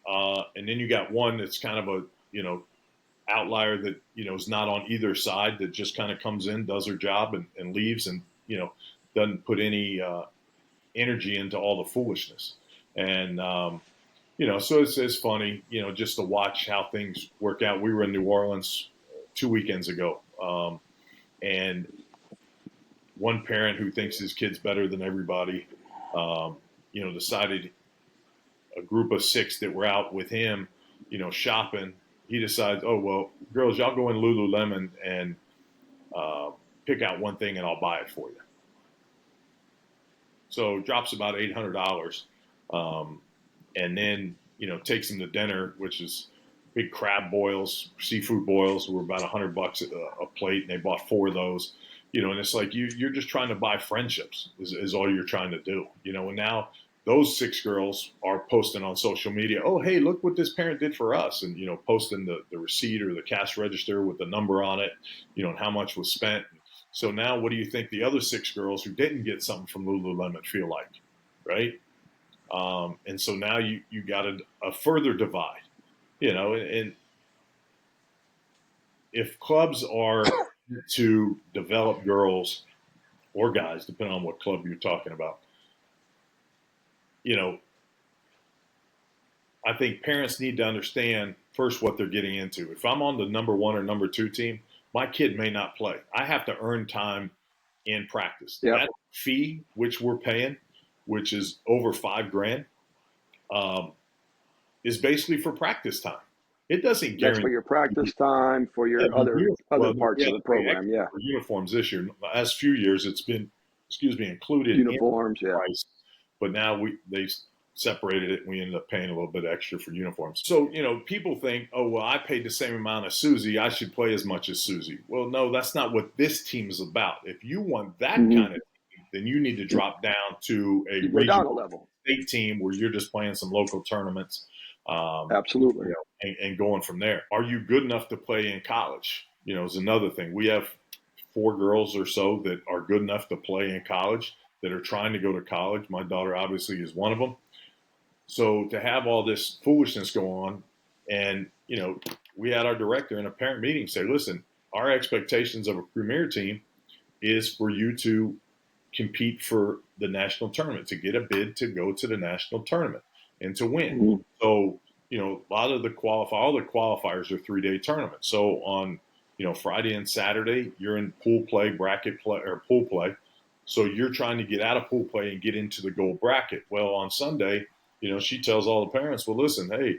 and then you got one that's kind of a, outlier that, is not on either side, that just kind of comes in, does her job and leaves, and, doesn't put any energy into all the foolishness. And, so it's funny, just to watch how things work out. We were in New Orleans 2 weekends ago. And one parent who thinks his kid's better than everybody, decided a group of 6 that were out with him, shopping. He decides, oh, well, girls, y'all go in Lululemon and pick out one thing and I'll buy it for you. So drops about $800, and then, takes them to dinner, which is big crab boils, seafood boils were about $100 a plate, and they bought 4 of those. And it's like you're just trying to buy friendships is all you're trying to do. And now those 6 girls are posting on social media, oh, hey, look what this parent did for us, and posting the receipt or the cash register with the number on it, and how much was spent. So now what do you think the other 6 girls who didn't get something from Lululemon feel like, right? And so now you got a further divide, and if clubs are to develop girls or guys, depending on what club you're talking about, I think parents need to understand first what they're getting into. If I'm on the number 1 or number 2 team, my kid may not play. I have to earn time in practice. Yep. That fee, which we're paying, which is over $5,000, is basically for practice time. It doesn't guarantee. That's for your practice time, for your other parts of the program. Yeah. For uniforms this year, the last few years, it's been, included uniforms. In the price, but now they separated it. And we ended up paying a little bit extra for uniforms. So, people think, oh, well, I paid the same amount as Susie, I should play as much as Susie. Well, no, that's not what this team is about. If you want that kind of team, then you need to drop down to a regional level state team where you're just playing some local tournaments. Absolutely. And going from there. Are you good enough to play in college? Is another thing. We have 4 girls or so that are good enough to play in college, that are trying to go to college. My daughter obviously is one of them. So to have all this foolishness go on, and, we had our director in a parent meeting say, listen, our expectations of a premier team is for you to compete for the national tournament, to get a bid to go to the national tournament and to win. So a lot of all the qualifiers are 3-day tournaments. So on, Friday and Saturday, you're in pool play, bracket play, or pool play. So you're trying to get out of pool play and get into the gold bracket. Well, on Sunday, she tells all the parents, well, listen, hey,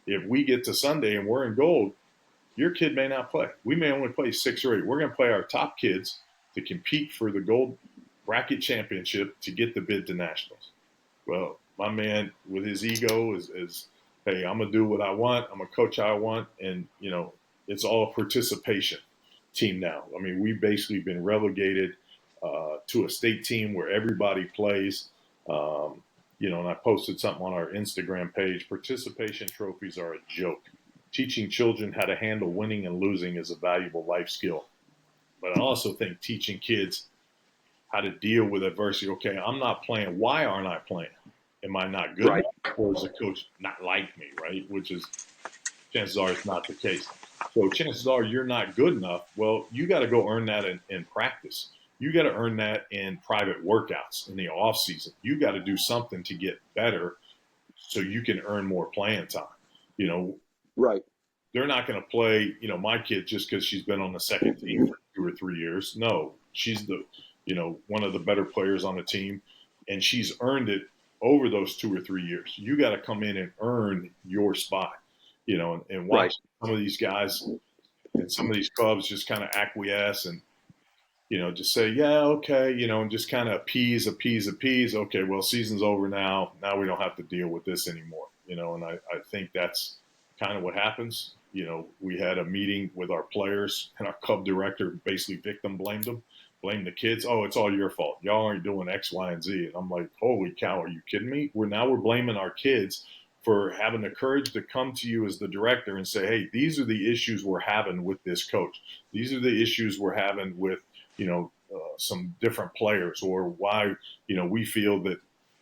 if we get to Sunday and we're in gold, your kid may not play. We may only play 6 or 8. We're going to play our top kids to compete for the gold bracket championship to get the bid to nationals. Well, my man with his ego is hey, I'm gonna do what I want. I'm gonna coach how I want, and it's all participation team now. I mean, we've basically been relegated to a state team where everybody plays. And I posted something on our Instagram page. Participation trophies are a joke. Teaching children how to handle winning and losing is a valuable life skill. But I also think teaching kids how to deal with adversity. Okay, I'm not playing. Why aren't I playing? Am I not good enough? Or does the coach not like me, right? Which is, chances are, it's not the case. So chances are you're not good enough. Well, you got to go earn that in practice. You got to earn that in private workouts in the off season. You got to do something to get better so you can earn more playing time. Right. They're not going to play, my kid just because she's been on the second team for 2 or 3 years. No, she's one of the better players on the team, and she's earned it over those 2 or 3 years. You got to come in and earn your spot, and watch some of these guys and some of these clubs just kind of acquiesce and, just say, yeah, okay, and just kind of appease. Okay, well, season's over now. Now we don't have to deal with this anymore, and I think that's kind of what happens. We had a meeting with our players, and our club director basically victim blamed them, blamed the kids. Oh, it's all your fault. Y'all aren't doing X, Y, and Z. And I'm like, holy cow, are you kidding me? We're blaming our kids for having the courage to come to you as the director and say, hey, these are the issues we're having with this coach. These are the issues we're having with, some different players, or why, we feel that,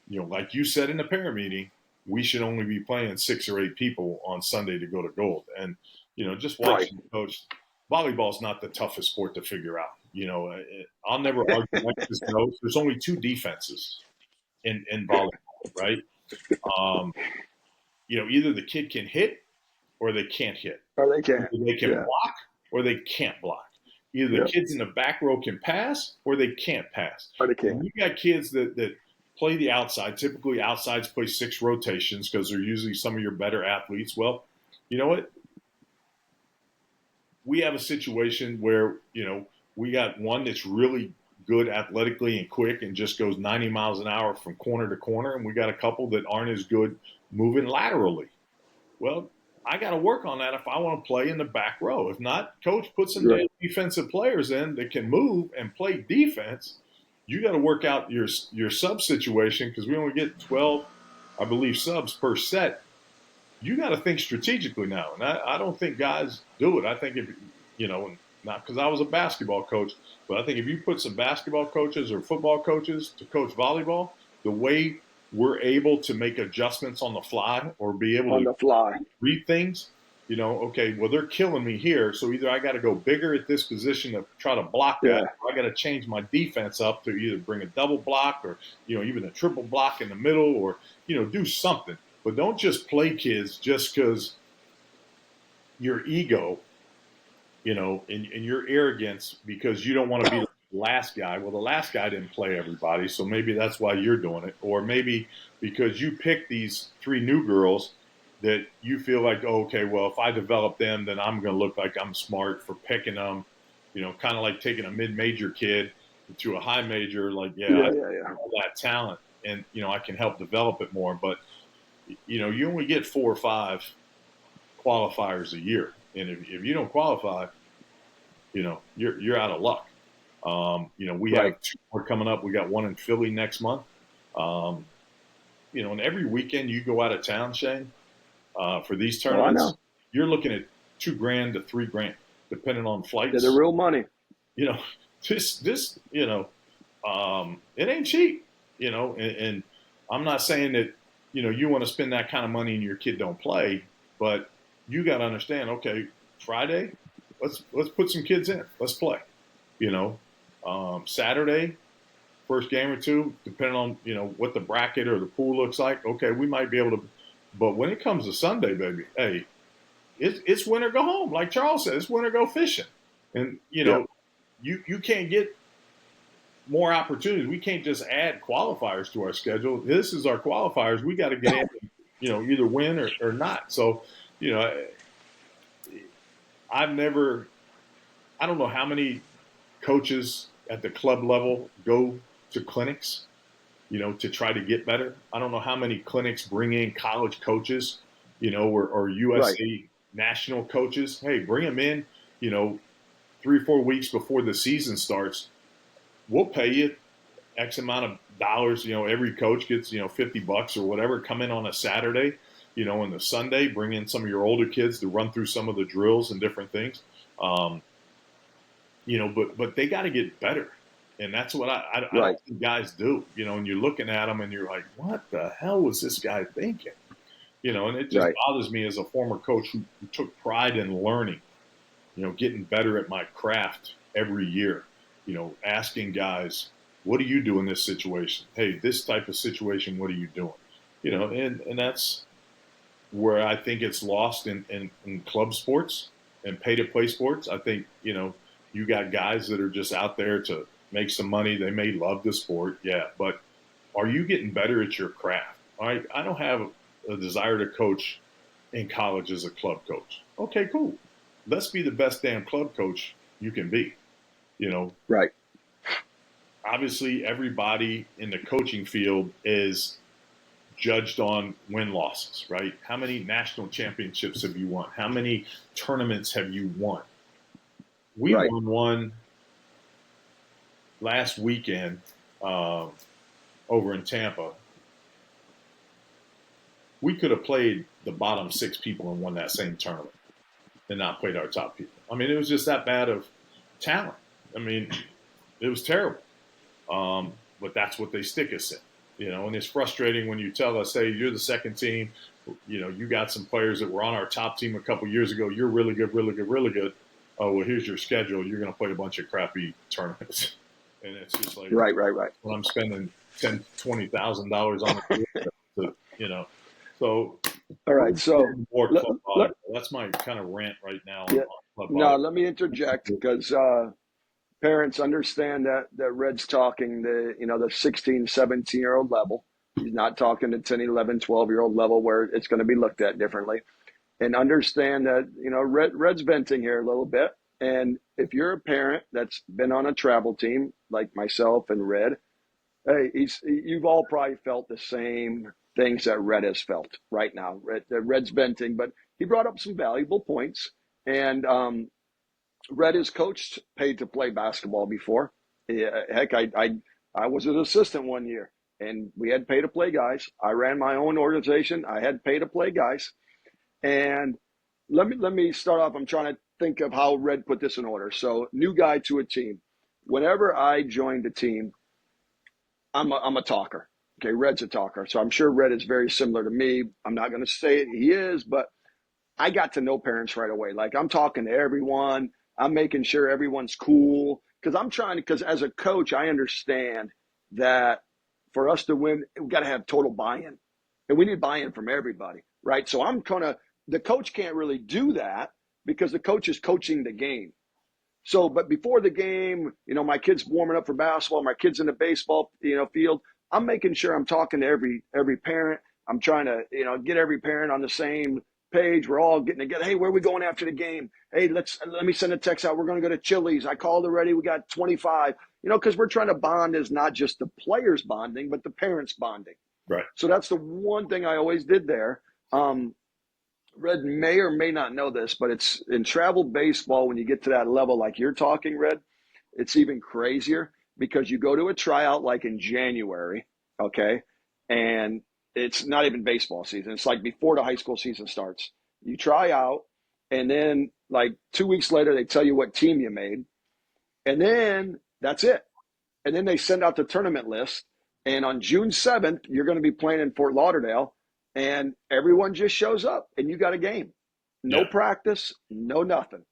like you said in the parent meeting, we should only be playing 6 or 8 people on Sunday to go to gold. And, just watching the coach, volleyball's not the toughest sport to figure out. I'll never argue like this goes. There's only 2 defenses in volleyball, right? Either the kid can hit or they can't hit. Or they can. Either they can block or they can't block. Either the kids in the back row can pass or they can't pass. Or they can't. You got kids that play the outside. Typically, outsides play 6 rotations because they're usually some of your better athletes. Well, you know what? We have a situation where, we got one that's really good athletically and quick and just goes 90 miles an hour from corner to corner. And we got a couple that aren't as good moving laterally. Well, I got to work on that if I want to play in the back row. If not, coach, put some defensive players in that can move and play defense. You got to work out your sub situation because we only get 12, I believe, subs per set. You got to think strategically now. And I don't think guys do it. I think if, not because I was a basketball coach, but I think if you put some basketball coaches or football coaches to coach volleyball, the way we're able to make adjustments on the fly or be able to read things, okay, well, they're killing me here. So either I got to go bigger at this position to try to block that, or I got to change my defense up to either bring a double block or, even a triple block in the middle or, do something. But don't just play kids just because your ego, and your arrogance because you don't want to be the last guy. Well, the last guy didn't play everybody, so maybe that's why you're doing it. Or maybe because you picked these 3 new girls that you feel like, oh, okay, well, if I develop them, then I'm going to look like I'm smart for picking them, kind of like taking a mid-major kid to a high major, like, I have all that talent and, I can help develop it more. But, you only get 4 or 5 qualifiers a year. And if you don't qualify, you're out of luck. We have 2 more coming up. We got one in Philly next month. And every weekend you go out of town, Shane, for these tournaments, you're looking at $2,000 to $3,000, depending on flights. Yeah, the real money. This, it ain't cheap, and I'm not saying that, you want to spend that kind of money and your kid don't play, but you got to understand, okay, Friday, let's put some kids in. Let's play. Saturday, first game or 2, depending on, what the bracket or the pool looks like. Okay, we might be able to But when it comes to Sunday, baby, hey, it's win or go home. Like Charles said, it's win or go fishing. And Yeah. you can't get more opportunities. We can't just add qualifiers to our schedule. This is our qualifiers. We got to get in, either win or not. So, you know, I've never, I don't know how many coaches at the club level go to clinics, to try to get better. I don't know how many clinics bring in college coaches, or Right. USA national coaches. Hey, bring them in, 3 or 4 weeks before the season starts. We'll pay you X amount of dollars. Every coach gets, $50 or whatever. Come in on a Saturday, and the Sunday, bring in some of your older kids to run through some of the drills and different things. Um, but they got to get better. And that's what I Right. don't think guys do, and you're looking at them and you're like, what the hell was this guy thinking? And it just Right. bothers me as a former coach who took pride in learning, getting better at my craft every year, asking guys, what do you do in this situation? Hey, this type of situation, what are you doing? And that's where I think it's lost in club sports and pay to play sports. I think, you got guys that are just out there to make some money. They may love the sport, yeah, but are you getting better at your craft? All right, I don't have a desire to coach in college as a club coach. Okay, cool. Let's be the best damn club coach you can be. You know, Right. Obviously, everybody in the coaching field is judged on win losses, right? How many national championships have you won? How many tournaments have you won? We Right. won one last weekend over in Tampa. We could have played the bottom six people and won that same tournament and not played our top people. I mean, it was just that bad of talent. I mean, it was terrible. But that's what they stick us in, and it's frustrating when you tell us, hey, you're the second team. You got some players that were on our top team a couple years ago. You're really good, really good, really good. Oh, well, here's your schedule. You're going to play a bunch of crappy tournaments. And it's just like, Right. Right. Right. when I'm spending $10,000 to $20,000 on it, So All right. So more let, club let, volleyball. That's my kind of rant right now on yeah. club Now volleyball. let me interject because parents understand that Red's talking the 16, 17-year-old level. He's not talking the 10, 11, 12-year-old level where it's going to be looked at differently. And understand that, Red's venting here a little bit. And if you're a parent that's been on a travel team like myself and Red, hey, you've all probably felt the same things that Red has felt right now. Red's venting, but he brought up some valuable points. And Red has coached paid to play basketball before. Yeah, heck, I was an assistant one year, and we had pay to play guys. I ran my own organization. I had pay to play guys, and let me start off. I'm trying to think of how Red put this in order. So, new guy to a team. Whenever I joined a team, I'm a talker. Okay, Red's a talker, so I'm sure Red is very similar to me. I'm not going to say it, he is, but I got to know parents right away. Like I'm talking to everyone. I'm making sure everyone's cool because I'm trying to. Because as a coach, I understand that for us to win, we got to have total buy-in, and we need buy-in from everybody, right? So I'm kind of the coach can't really do that because the coach is coaching the game. So, but before the game, my kid's warming up for basketball, my kid's in the baseball, field. I'm making sure I'm talking to every parent. I'm trying to, get every parent on the same page. We're all getting together. Hey, where are we going after the game? Hey, let me send a text out. We're going to go to Chili's. I called already. We got 25. Because we're trying to bond is not just the players bonding, but the parents bonding. Right. So that's the one thing I always did there. Red may or may not know this, but it's in travel baseball when you get to that level like you're talking, Red, it's even crazier because you go to a tryout like in January, okay, and it's not even baseball season. It's like before the high school season starts. You try out, and then like 2 weeks later, they tell you what team you made, and then that's it. And then they send out the tournament list, and on June 7th, you're going to be playing in Fort Lauderdale, and everyone just shows up, and you got a game. No Yeah. practice, no nothing.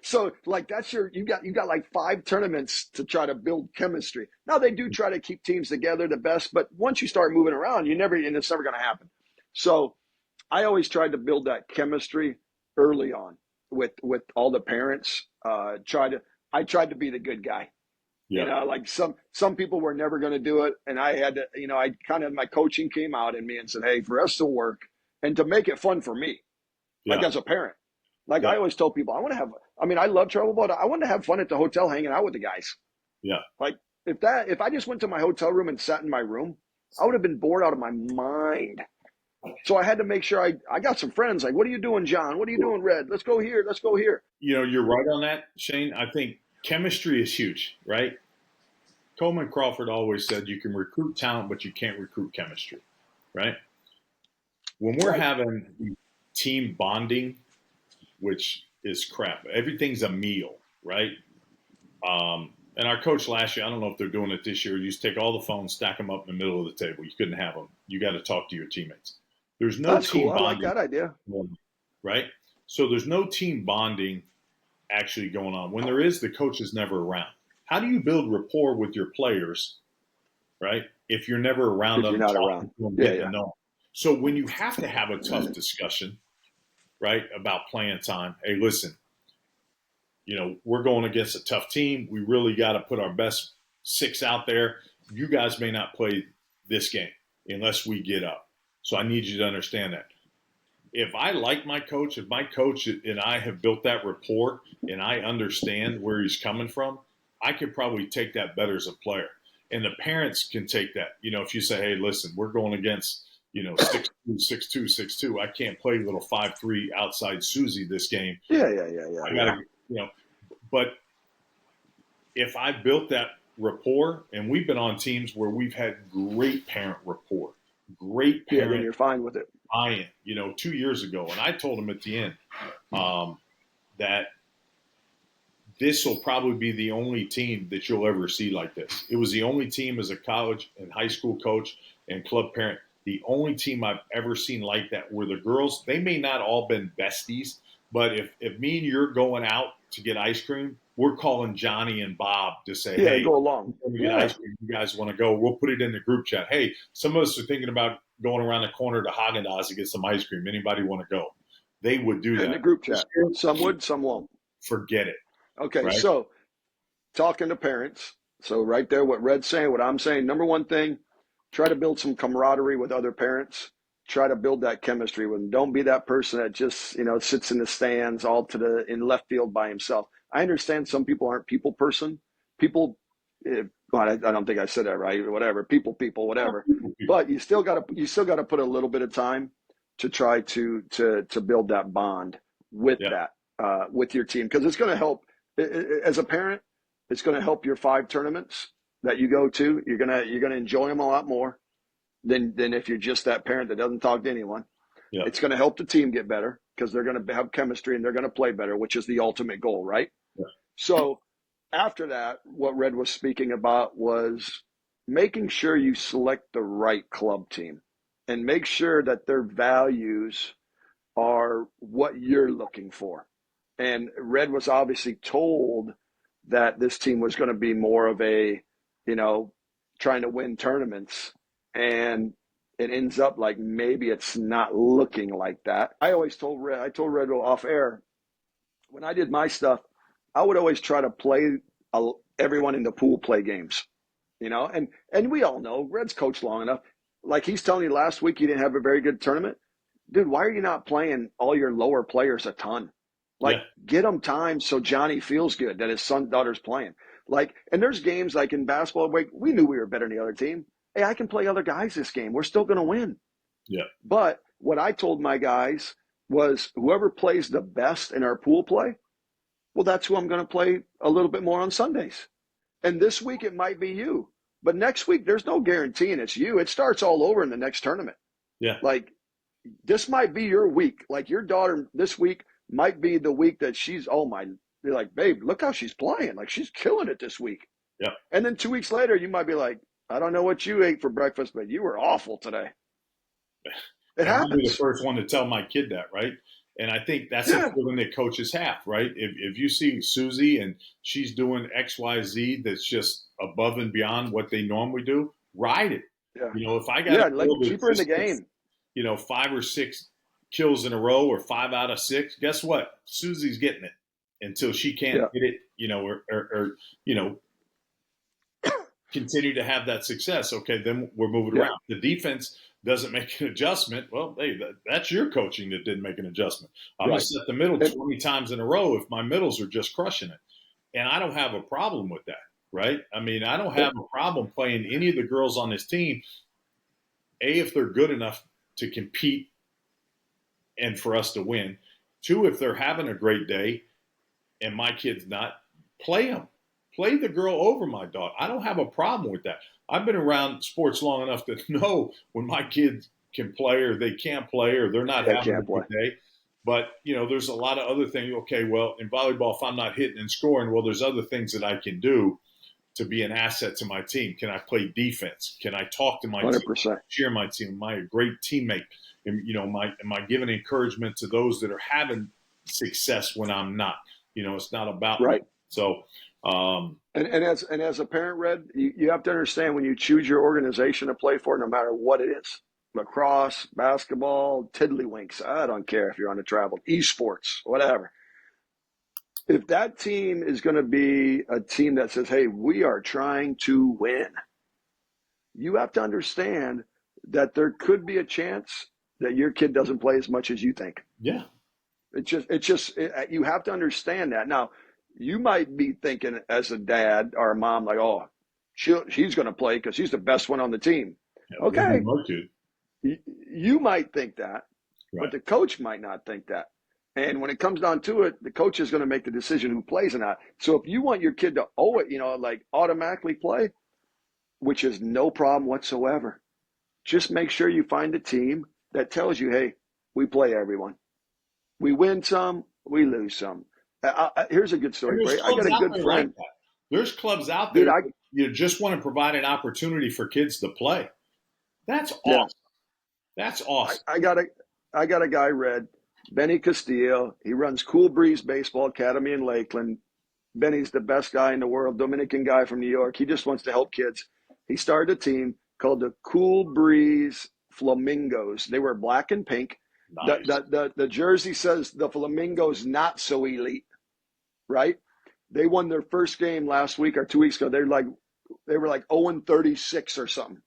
So like you got like 5 tournaments to try to build chemistry. Now they do try to keep teams together the best, but once you start moving around, and it's never going to happen. So I always tried to build that chemistry early on with all the parents. I tried to be the good guy. Yeah. Like some people were never going to do it, and I had to. I kind of my coaching came out in me and said, "Hey, for us to work and to make it fun for me, like Yeah. as a parent." Like Yeah. I always tell people, I want to have. I mean, I love travel, but I want to have fun at the hotel, hanging out with the guys. Yeah. Like if I just went to my hotel room and sat in my room, I would have been bored out of my mind. So I had to make sure I got some friends. Like, what are you doing, John? What are you doing, Red? Let's go here. Let's go here. You're right on that, Shane. I think chemistry is huge, right? Coleman Crawford always said you can recruit talent, but you can't recruit chemistry, right? When we're Right. having team bonding, which is crap, everything's a meal, right? And our coach last year, I don't know if they're doing it this year, used to take all the phones, stack them up in the middle of the table. You couldn't have them. You got to talk to your teammates. There's no That's cool. team I like bonding, that idea. right? So there's no team bonding actually going on. When there is, the coach is never around. How do you build rapport with your players, right? If you're never around If you're them, not talking around. to them, Yeah, getting to yeah. know them. So when you have to have a tough discussion, right, about playing time, hey, listen, we're going against a tough team. We really got to put our best six out there. You guys may not play this game unless we get up. So I need you to understand that. If I like my coach, if my coach and I have built that rapport and I understand where he's coming from, I could probably take that better as a player. And the parents can take that. If you say, hey, listen, we're going against, 6'2", 6'2", 6'2". I can't play little 5'3" outside Susie this game. Yeah, yeah, yeah, yeah, I got yeah. to, but if I built that rapport, and we've been on teams where we've had great parent rapport, great Yeah, then parent you're fine with it. buy-in, 2 years ago. And I told him at the end that this will probably be the only team that you'll ever see like this. It was the only team as a college and high school coach and club parent, the only team I've ever seen like that where the girls, they may not all been besties, but if me and you're going out to get ice cream, we're calling Johnny and Bob to say, Yeah, hey, go along. we're going to get Yeah, ice cream. You guys want to go? We'll put it in the group chat. Hey, some of us are thinking about going around the corner to Haagen-Dazs to get some ice cream. Anybody want to go? They would do in the that. group chat. Some would, some won't. Forget it, Okay, right? so talking to parents. So right there, what Red's saying, what I'm saying, number one thing, try to build some camaraderie with other parents. Try to build that chemistry with them. Don't be that person that just, sits in the stands all in left field by himself. I understand some people aren't people person. People, well, I don't think I said that right. Whatever, people, whatever. But you still got to put a little bit of time to try to build that bond with Yeah, with your team, because it's going to help. As a parent, it's going to help your 5 tournaments that you go to. You're gonna enjoy them a lot more than if you're just that parent that doesn't talk to anyone. yeah, It's going to help the team get better because they're going to have chemistry and they're going to play better, which is the ultimate goal, right? yeah, So after that, what Red was speaking about was making sure you select the right club team and make sure that their values are what you're looking for. And Red was obviously told that this team was going to be more of a, you know, trying to win tournaments. And it ends up like maybe it's not looking like that. I told Red off air, when I did my stuff, I would always try to play everyone in the pool play games, and we all know Red's coached long enough. Like he's telling you last week, you didn't have a very good tournament. Dude, why are you not playing all your lower players a ton? Like, yeah, get them time so Johnny feels good that his son, daughter's playing. Like, and there's games like in basketball, we knew we were better than the other team. Hey, I can play other guys this game. We're still going to win. yeah, But what I told my guys was whoever plays the best in our pool play, well, that's who I'm going to play a little bit more on Sundays. And this week it might be you. But next week, there's no guaranteeing it's you. It starts all over in the next tournament. yeah. Like, this might be your week. Like, your daughter this week might be the week that she's, oh my, you're like, babe, look how she's playing. Like, she's killing it this week. Yeah. And then 2 weeks later, you might be like, I don't know what you ate for breakfast, but you were awful today. It And I'll be the happens. first one to tell my kid that, right? And I think that's a Yeah. feeling that coaches have, right? If you see Susie and she's doing X, Y, Z that's just above and beyond what they normally do, ride it. Yeah. If I got to Yeah. Like, build keep her in the existence, game. 5 or 6 kills in a row or 5 out of 6, guess what? Susie's getting it until she can't Yeah. hit it, or continue to have that success. Okay, then we're moving Yeah. around. The defense doesn't make an adjustment. Well, hey, that's your coaching that didn't make an adjustment. I'm going to Right. set the middle 20 times in a row if my middles are just crushing it. And I don't have a problem with that, right? I mean, I don't have a problem playing any of the girls on this team, if they're good enough to compete and for us to win. 2, if they're having a great day and my kid's not, play them. Play the girl over my dog. I don't have a problem with that. I've been around sports long enough to know when my kids can play or they can't play or they're not having a good day. But, there's a lot of other things. Okay, well, in volleyball, if I'm not hitting and scoring, well, there's other things that I can do to be an asset to my team. Can I play defense? Can I talk to my 100%. team? Cheer my team? Am I a great teammate? And, am I giving encouragement to those that are having success when I'm not? It's not about right. me. So, and as a parent, Red, you have to understand when you choose your organization to play for, no matter what it is, lacrosse, basketball, tiddlywinks, I don't care if you're on the travel, esports, whatever. If that team is going to be a team that says, hey, we are trying to win, you have to understand that there could be a chance that your kid doesn't play as much as you think. Yeah. You have to understand that. Now, you might be thinking as a dad or a mom, like, oh, she's going to play because she's the best one on the team. Yeah, okay. You might think that, right. But the coach might not think that. And when it comes down to it, the coach is going to make the decision who plays or not. So if you want your kid to automatically play, which is no problem whatsoever, just make sure you find a team that tells you, hey, we play everyone. We win some, we lose some. Here's a good story. I got a good friend. Like there's clubs out there Dude, you just want to provide an opportunity for kids to play. That's awesome. Yeah. That's awesome. I got a guy, Red, Benny Castillo. He runs Cool Breeze Baseball Academy in Lakeland. Benny's the best guy in the world, Dominican guy from New York. He just wants to help kids. He started a team called the Cool Breeze Flamingos. They were black and pink. Nice. The jersey says the Flamingos not so elite, right? They won their first game last week or 2 weeks ago. They were like 0-36 or something.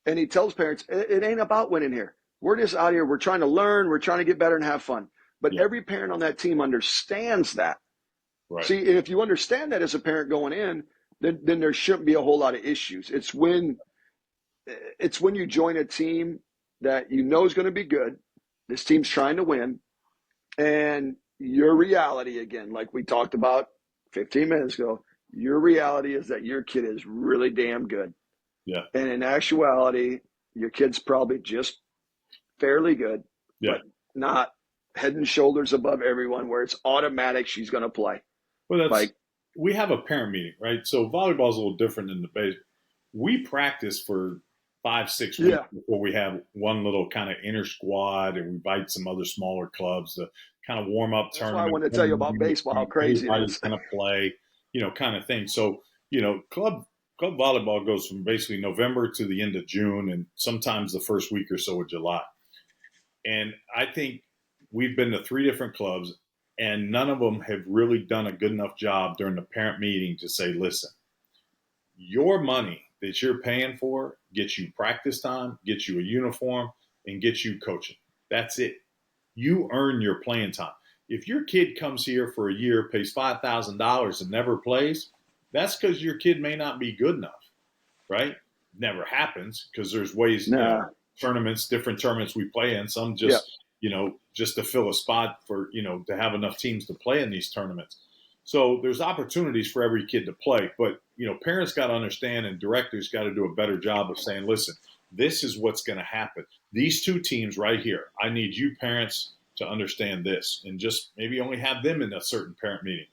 And he tells parents, it ain't about winning here. We're just out here. We're trying to learn. We're trying to get better and have fun. But every parent on that team understands that. Right. See, and if you understand that as a parent going in, then there shouldn't be a whole lot of issues. It's when you join a team that you know is going to be good. This team's trying to win. And your reality, again, like we talked about 15 minutes ago, your reality is that your kid is really damn good. Yeah. And in actuality, your kid's probably just fairly good, but not head and shoulders above everyone where it's automatic she's going to play. Well, we have a parent meeting, right? So volleyball is a little different than the base. We practice for 5-6 weeks before we have one little kind of inner squad, and we invite some other smaller clubs to kind of warm up tournament. That's why I wanted to tell you about baseball, how crazy it is. Kind of play, kind of thing. So, club volleyball goes from basically November to the end of June, and sometimes the first week or so of July. And I think we've been to 3 different clubs, and none of them have really done a good enough job during the parent meeting to say, listen, your money that you're paying for gets you practice time, gets you a uniform, and gets you coaching. That's it. You earn your playing time. If your kid comes here for a year, pays $5,000 and never plays, that's because your kid may not be good enough, right? Never happens because there's ways, different tournaments we play in. Some just, just to fill a spot for, to have enough teams to play in these tournaments. So there's opportunities for every kid to play. But, parents got to understand and directors got to do a better job of saying, listen, this is what's going to happen. These 2 teams right here, I need you parents to understand this and just maybe only have them in a certain parent meeting.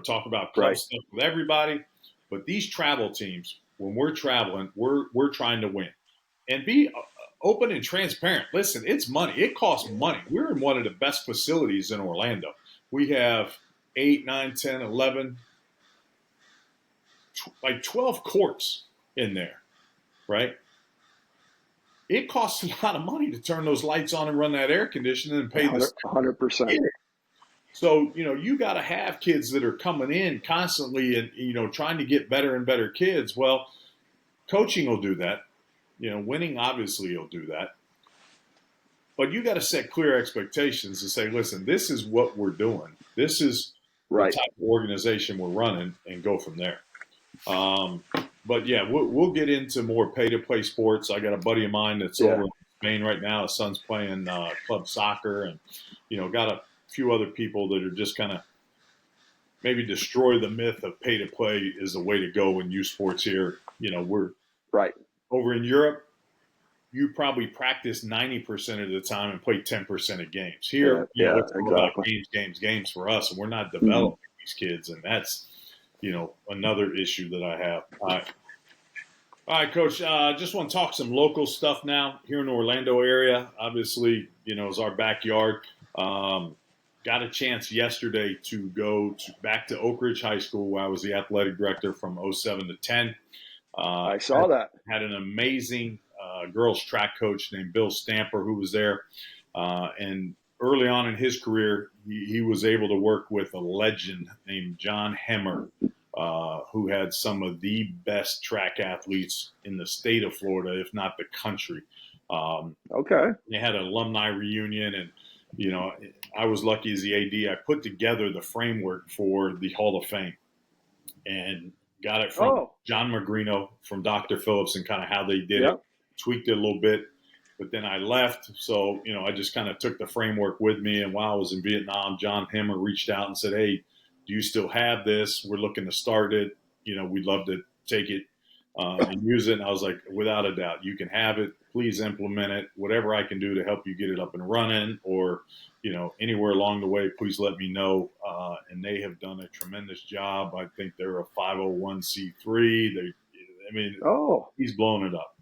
Talk about club stuff with everybody. But these travel teams, when we're traveling, we're trying to win. And be open and transparent. Listen, it's money. It costs money. We're in one of the best facilities in Orlando. We have 8, 9, 10, 11, like 12 courts in there, right? it costs a lot of money to turn those lights on and run that air conditioning and pay the 100%. So, you got to have kids that are coming in constantly and, trying to get better and better kids. Well, coaching will do that. Winning obviously will do that. But you got to set clear expectations and say, listen, this is what we're doing. This is the type of organization we're running, and go from there. But yeah, we'll get into more pay-to-play sports. I got a buddy of mine that's over in Spain right now. His son's playing club soccer, and got a few other people that are just kind of maybe destroy the myth of pay-to-play is the way to go in youth sports here. We're over in Europe. You probably practice 90% of the time and play 10% of games. Here, it's all about games for us, and we're not developing these kids, and that's another issue that I have. All right, Coach. Just want to talk some local stuff now here in the Orlando area. Obviously, is our backyard. Got a chance yesterday to go back to Oak Ridge High School, where I was the athletic director from 07 to 10. I saw that. Had an amazing girls track coach named Bill Stamper who was there. And early on in his career, he was able to work with a legend named John Hemmer, who had some of the best track athletes in the state of Florida, if not the country. They had an alumni reunion, and I was lucky as the AD. I put together the framework for the Hall of Fame and got it from John Magrino from Dr. Phillips and kind of how they did it, tweaked it a little bit. But then I left, so I just kind of took the framework with me. And while I was in Vietnam, John Hemmer reached out and said, "Hey, do you still have this? We're looking to start it. We'd love to take it and use it." And I was like, "Without a doubt, you can have it. Please implement it. Whatever I can do to help you get it up and running, or anywhere along the way, please let me know." And they have done a tremendous job. I think they're a 501c3. He's blown it up.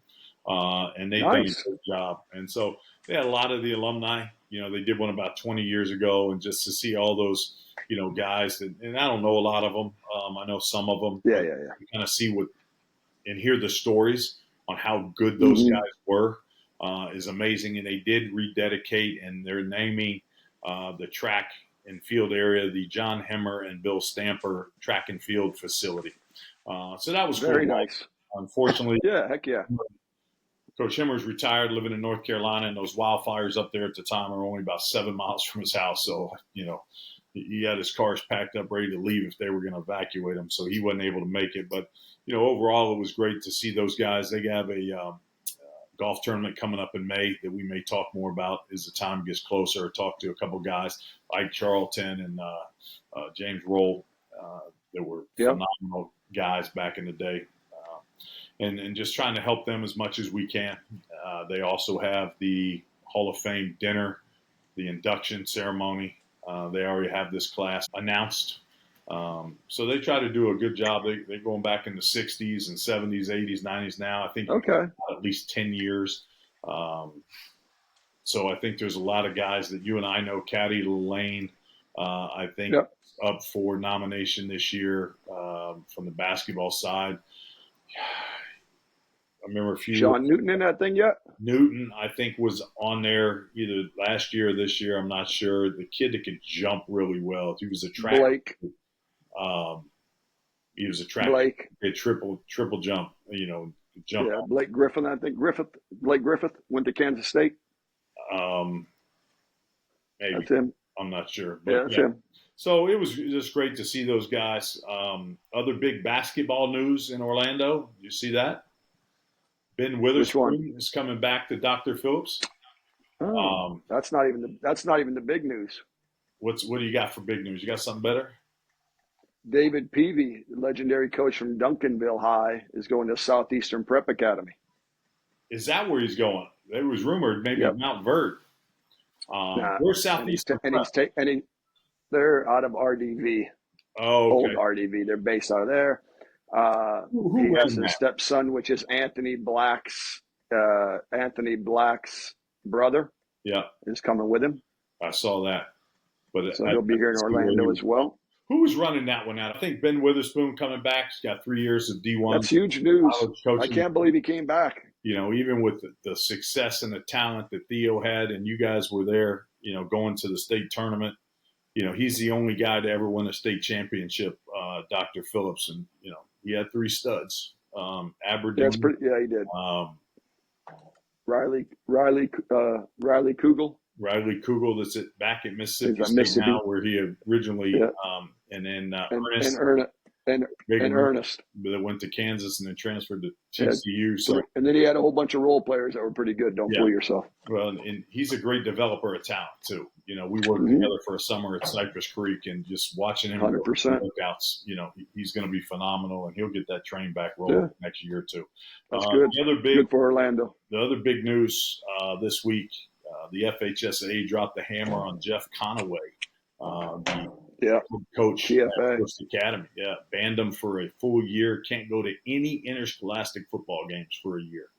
And they've done a good job. And so they had a lot of the alumni. They did one about 20 years ago, and just to see all those, guys, and I don't know a lot of them. I know some of them. You kind of see and hear the stories on how good those guys were is amazing. And they did rededicate, and they're naming the track and field area the John Hemmer and Bill Stamper track and field facility. So that was very cool. Nice. Unfortunately, heck yeah. Coach Hemmer's retired, living in North Carolina, and those wildfires up there at the time are only about 7 miles from his house. So, he had his cars packed up, ready to leave if they were going to evacuate him. So he wasn't able to make it. But, overall, it was great to see those guys. They have a golf tournament coming up in May that we may talk more about as the time gets closer. Talk to a couple guys like Charlton and James Roll that were phenomenal guys back in the day. And just trying to help them as much as we can. They also have the Hall of Fame dinner, the induction ceremony. They already have this class announced. So they try to do a good job. They're going back in the 60s and 70s, 80s, 90s now. I think at least 10 years. So I think there's a lot of guys that you and I know. Caddy Lane, I think, up for nomination this year from the basketball side. I remember a few. Sean Newton in that thing yet? Newton, I think, was on there either last year or this year. I'm not sure. The kid that could jump really well. He was a track. Blake. He was a track. Blake. A triple jump. Jump. Yeah, Blake Griffin. I think Blake Griffith went to Kansas State. Maybe. That's him. I'm not sure. But that's him. So it was just great to see those guys. Other big basketball news in Orlando. Did you see that? Ben Witherspoon is coming back to Dr. Phillips. That's not even the big news. What do you got for big news? You got something better? David Peavy, the legendary coach from Duncanville High, is going to Southeastern Prep Academy. Is that where he's going? There was rumored maybe Mount Verde. Where's Southeastern Prep? They're out of RDV. Oh, okay. Old RDV. They're based out of there. He has his stepson, which is Anthony Black's brother. Yeah, is coming with him. I saw that. But so he'll be here in Orlando as well. Who was running that one out? I think Ben Witherspoon coming back. He's got 3 years of D1. That's huge news. I can't believe he came back. even with the success and the talent that Theo had, and you guys were there, going to the state tournament. He's the only guy to ever win a state championship, Dr. Phillips, and he had 3 studs. Aberdeen. That's pretty. Yeah, he did. Riley Kugel. Riley Kugel, that's back at Mississippi State now, where he originally, and then Ernest that went to Kansas and then transferred to TCU. So, and then he had a whole bunch of role players that were pretty good. Don't fool yourself. Well, and he's a great developer of talent too. We worked together for a summer at Cypress Creek, and just watching him 100%. workouts, he's going to be phenomenal, and he'll get that train back rolling next year too. That's good. Good for Orlando. The other big news this week, the FHSA dropped the hammer on Jeff Conaway, the coach at Coast Academy. Yeah, banned him for a full year. Can't go to any interscholastic football games for a year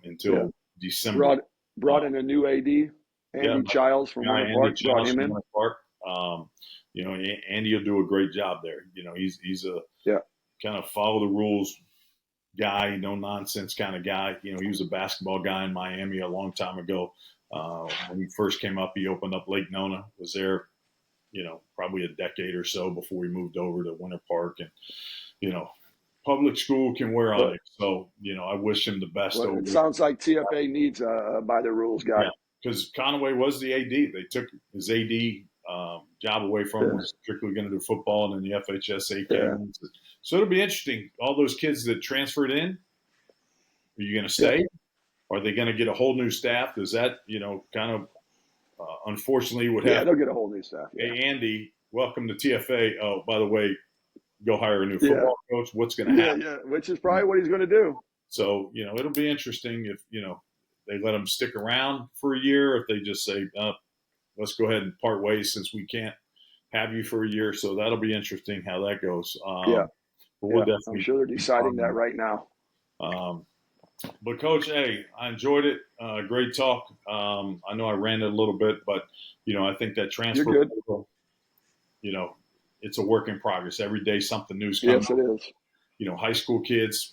until December. Brought in a new AD, Andy Childs from Winter Park. Brought him in. Andy will do a great job there. He's a kind of follow the rules guy, no nonsense kind of guy. He was a basketball guy in Miami a long time ago. When he first came up, he opened up Lake Nona, was there, probably a decade or so before he moved over to Winter Park. And, public school can wear on it. So, I wish him the best. Well, it sounds like TFA needs a by the rules guy. Because Conaway was the AD. They took his AD job away from him, was strictly going to do football, and then the FHSA came. So it'll be interesting. All those kids that transferred in, are you going to stay? Are they going to get a whole new staff? Does that, kind of unfortunately would happen? Yeah, they'll get a whole new staff. Yeah. Hey, Andy, welcome to TFA. Oh, by the way, go hire a new football coach. What's going to happen? Yeah, which is probably what he's going to do. So, it'll be interesting if, they let him stick around for a year, if they just say, let's go ahead and part ways since we can't have you for a year. So that'll be interesting how that goes. But we'll definitely, I'm sure they're deciding that right now. But Coach, hey, I enjoyed it. Great talk. I know I ranted a little bit, but I think that transfer portal, it's a work in progress. Every day something new's coming. Yes, it is. High school kids,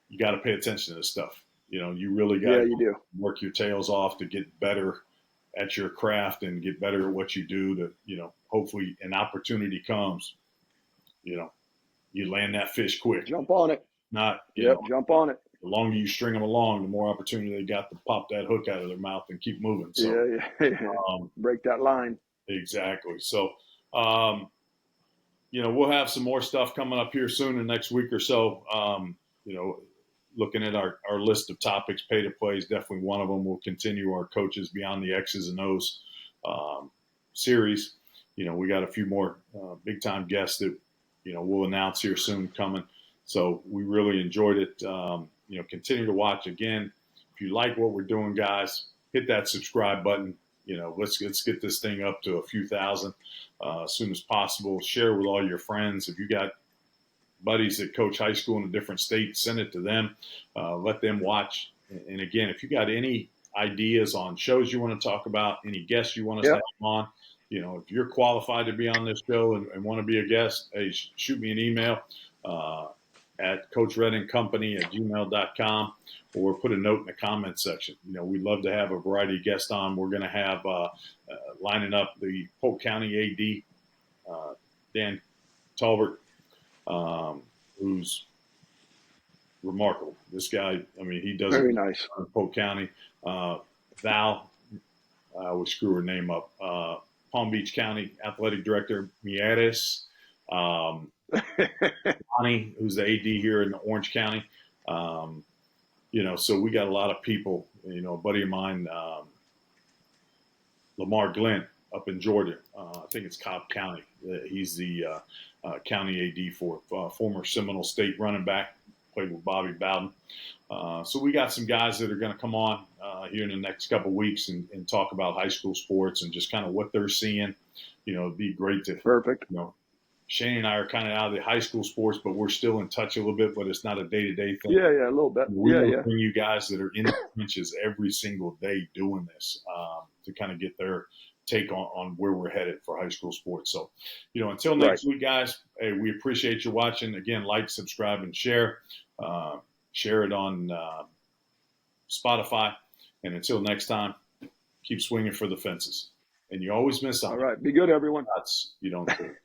you got to pay attention to this stuff. You really got to work your tails off to get better at your craft and get better at what you do. To hopefully an opportunity comes. You land that fish quick. Jump on it. Jump on it. The longer you string them along, the more opportunity they got to pop that hook out of their mouth and keep moving. So, break that line. Exactly. So, we'll have some more stuff coming up here soon in the next week or so. Looking at our list of topics, pay to play is definitely one of them. We'll continue our Coaches Beyond the X's and O's series. We got a few more big time guests that, we'll announce here soon coming. So we really enjoyed it. Continue to watch. Again, if you like what we're doing, guys, hit that subscribe button. Let's get this thing up to a few thousand as soon as possible. Share with all your friends. If you got buddies that coach high school in a different state, send it to them. Let them watch. And again, if you got any ideas on shows you want to talk about, any guests you want us to have on, if you're qualified to be on this show and want to be a guest, hey, shoot me an email at coachredandcompany@gmail.com, or put a note in the comments section. We'd love to have a variety of guests on. We're going to have lining up the Polk County AD, Dan Talbert, who's remarkable. This guy, he does very nice in Polk County. Val, I always screw her name up. Palm Beach County Athletic Director Mieres. Bonnie, who's the AD here in Orange County. So we got a lot of people. A buddy of mine, Lamar Glenn, up in Georgia. I think it's Cobb County. He's the county AD for former Seminole State running back. Played with Bobby Bowden. So we got some guys that are going to come on here in the next couple of weeks and talk about high school sports and just kind of what they're seeing. It'd be great to. Perfect. Shane and I are kind of out of the high school sports, but we're still in touch a little bit, but it's not a day-to-day thing. Yeah, a little bit. We bring you guys that are in the trenches every single day doing this to kind of get their take on where we're headed for high school sports. So, until next week, guys, hey, we appreciate you watching. Again, like, subscribe, and share. Share it on Spotify. And until next time, keep swinging for the fences. And you always miss All something. right. Be good, everyone. You don't do it.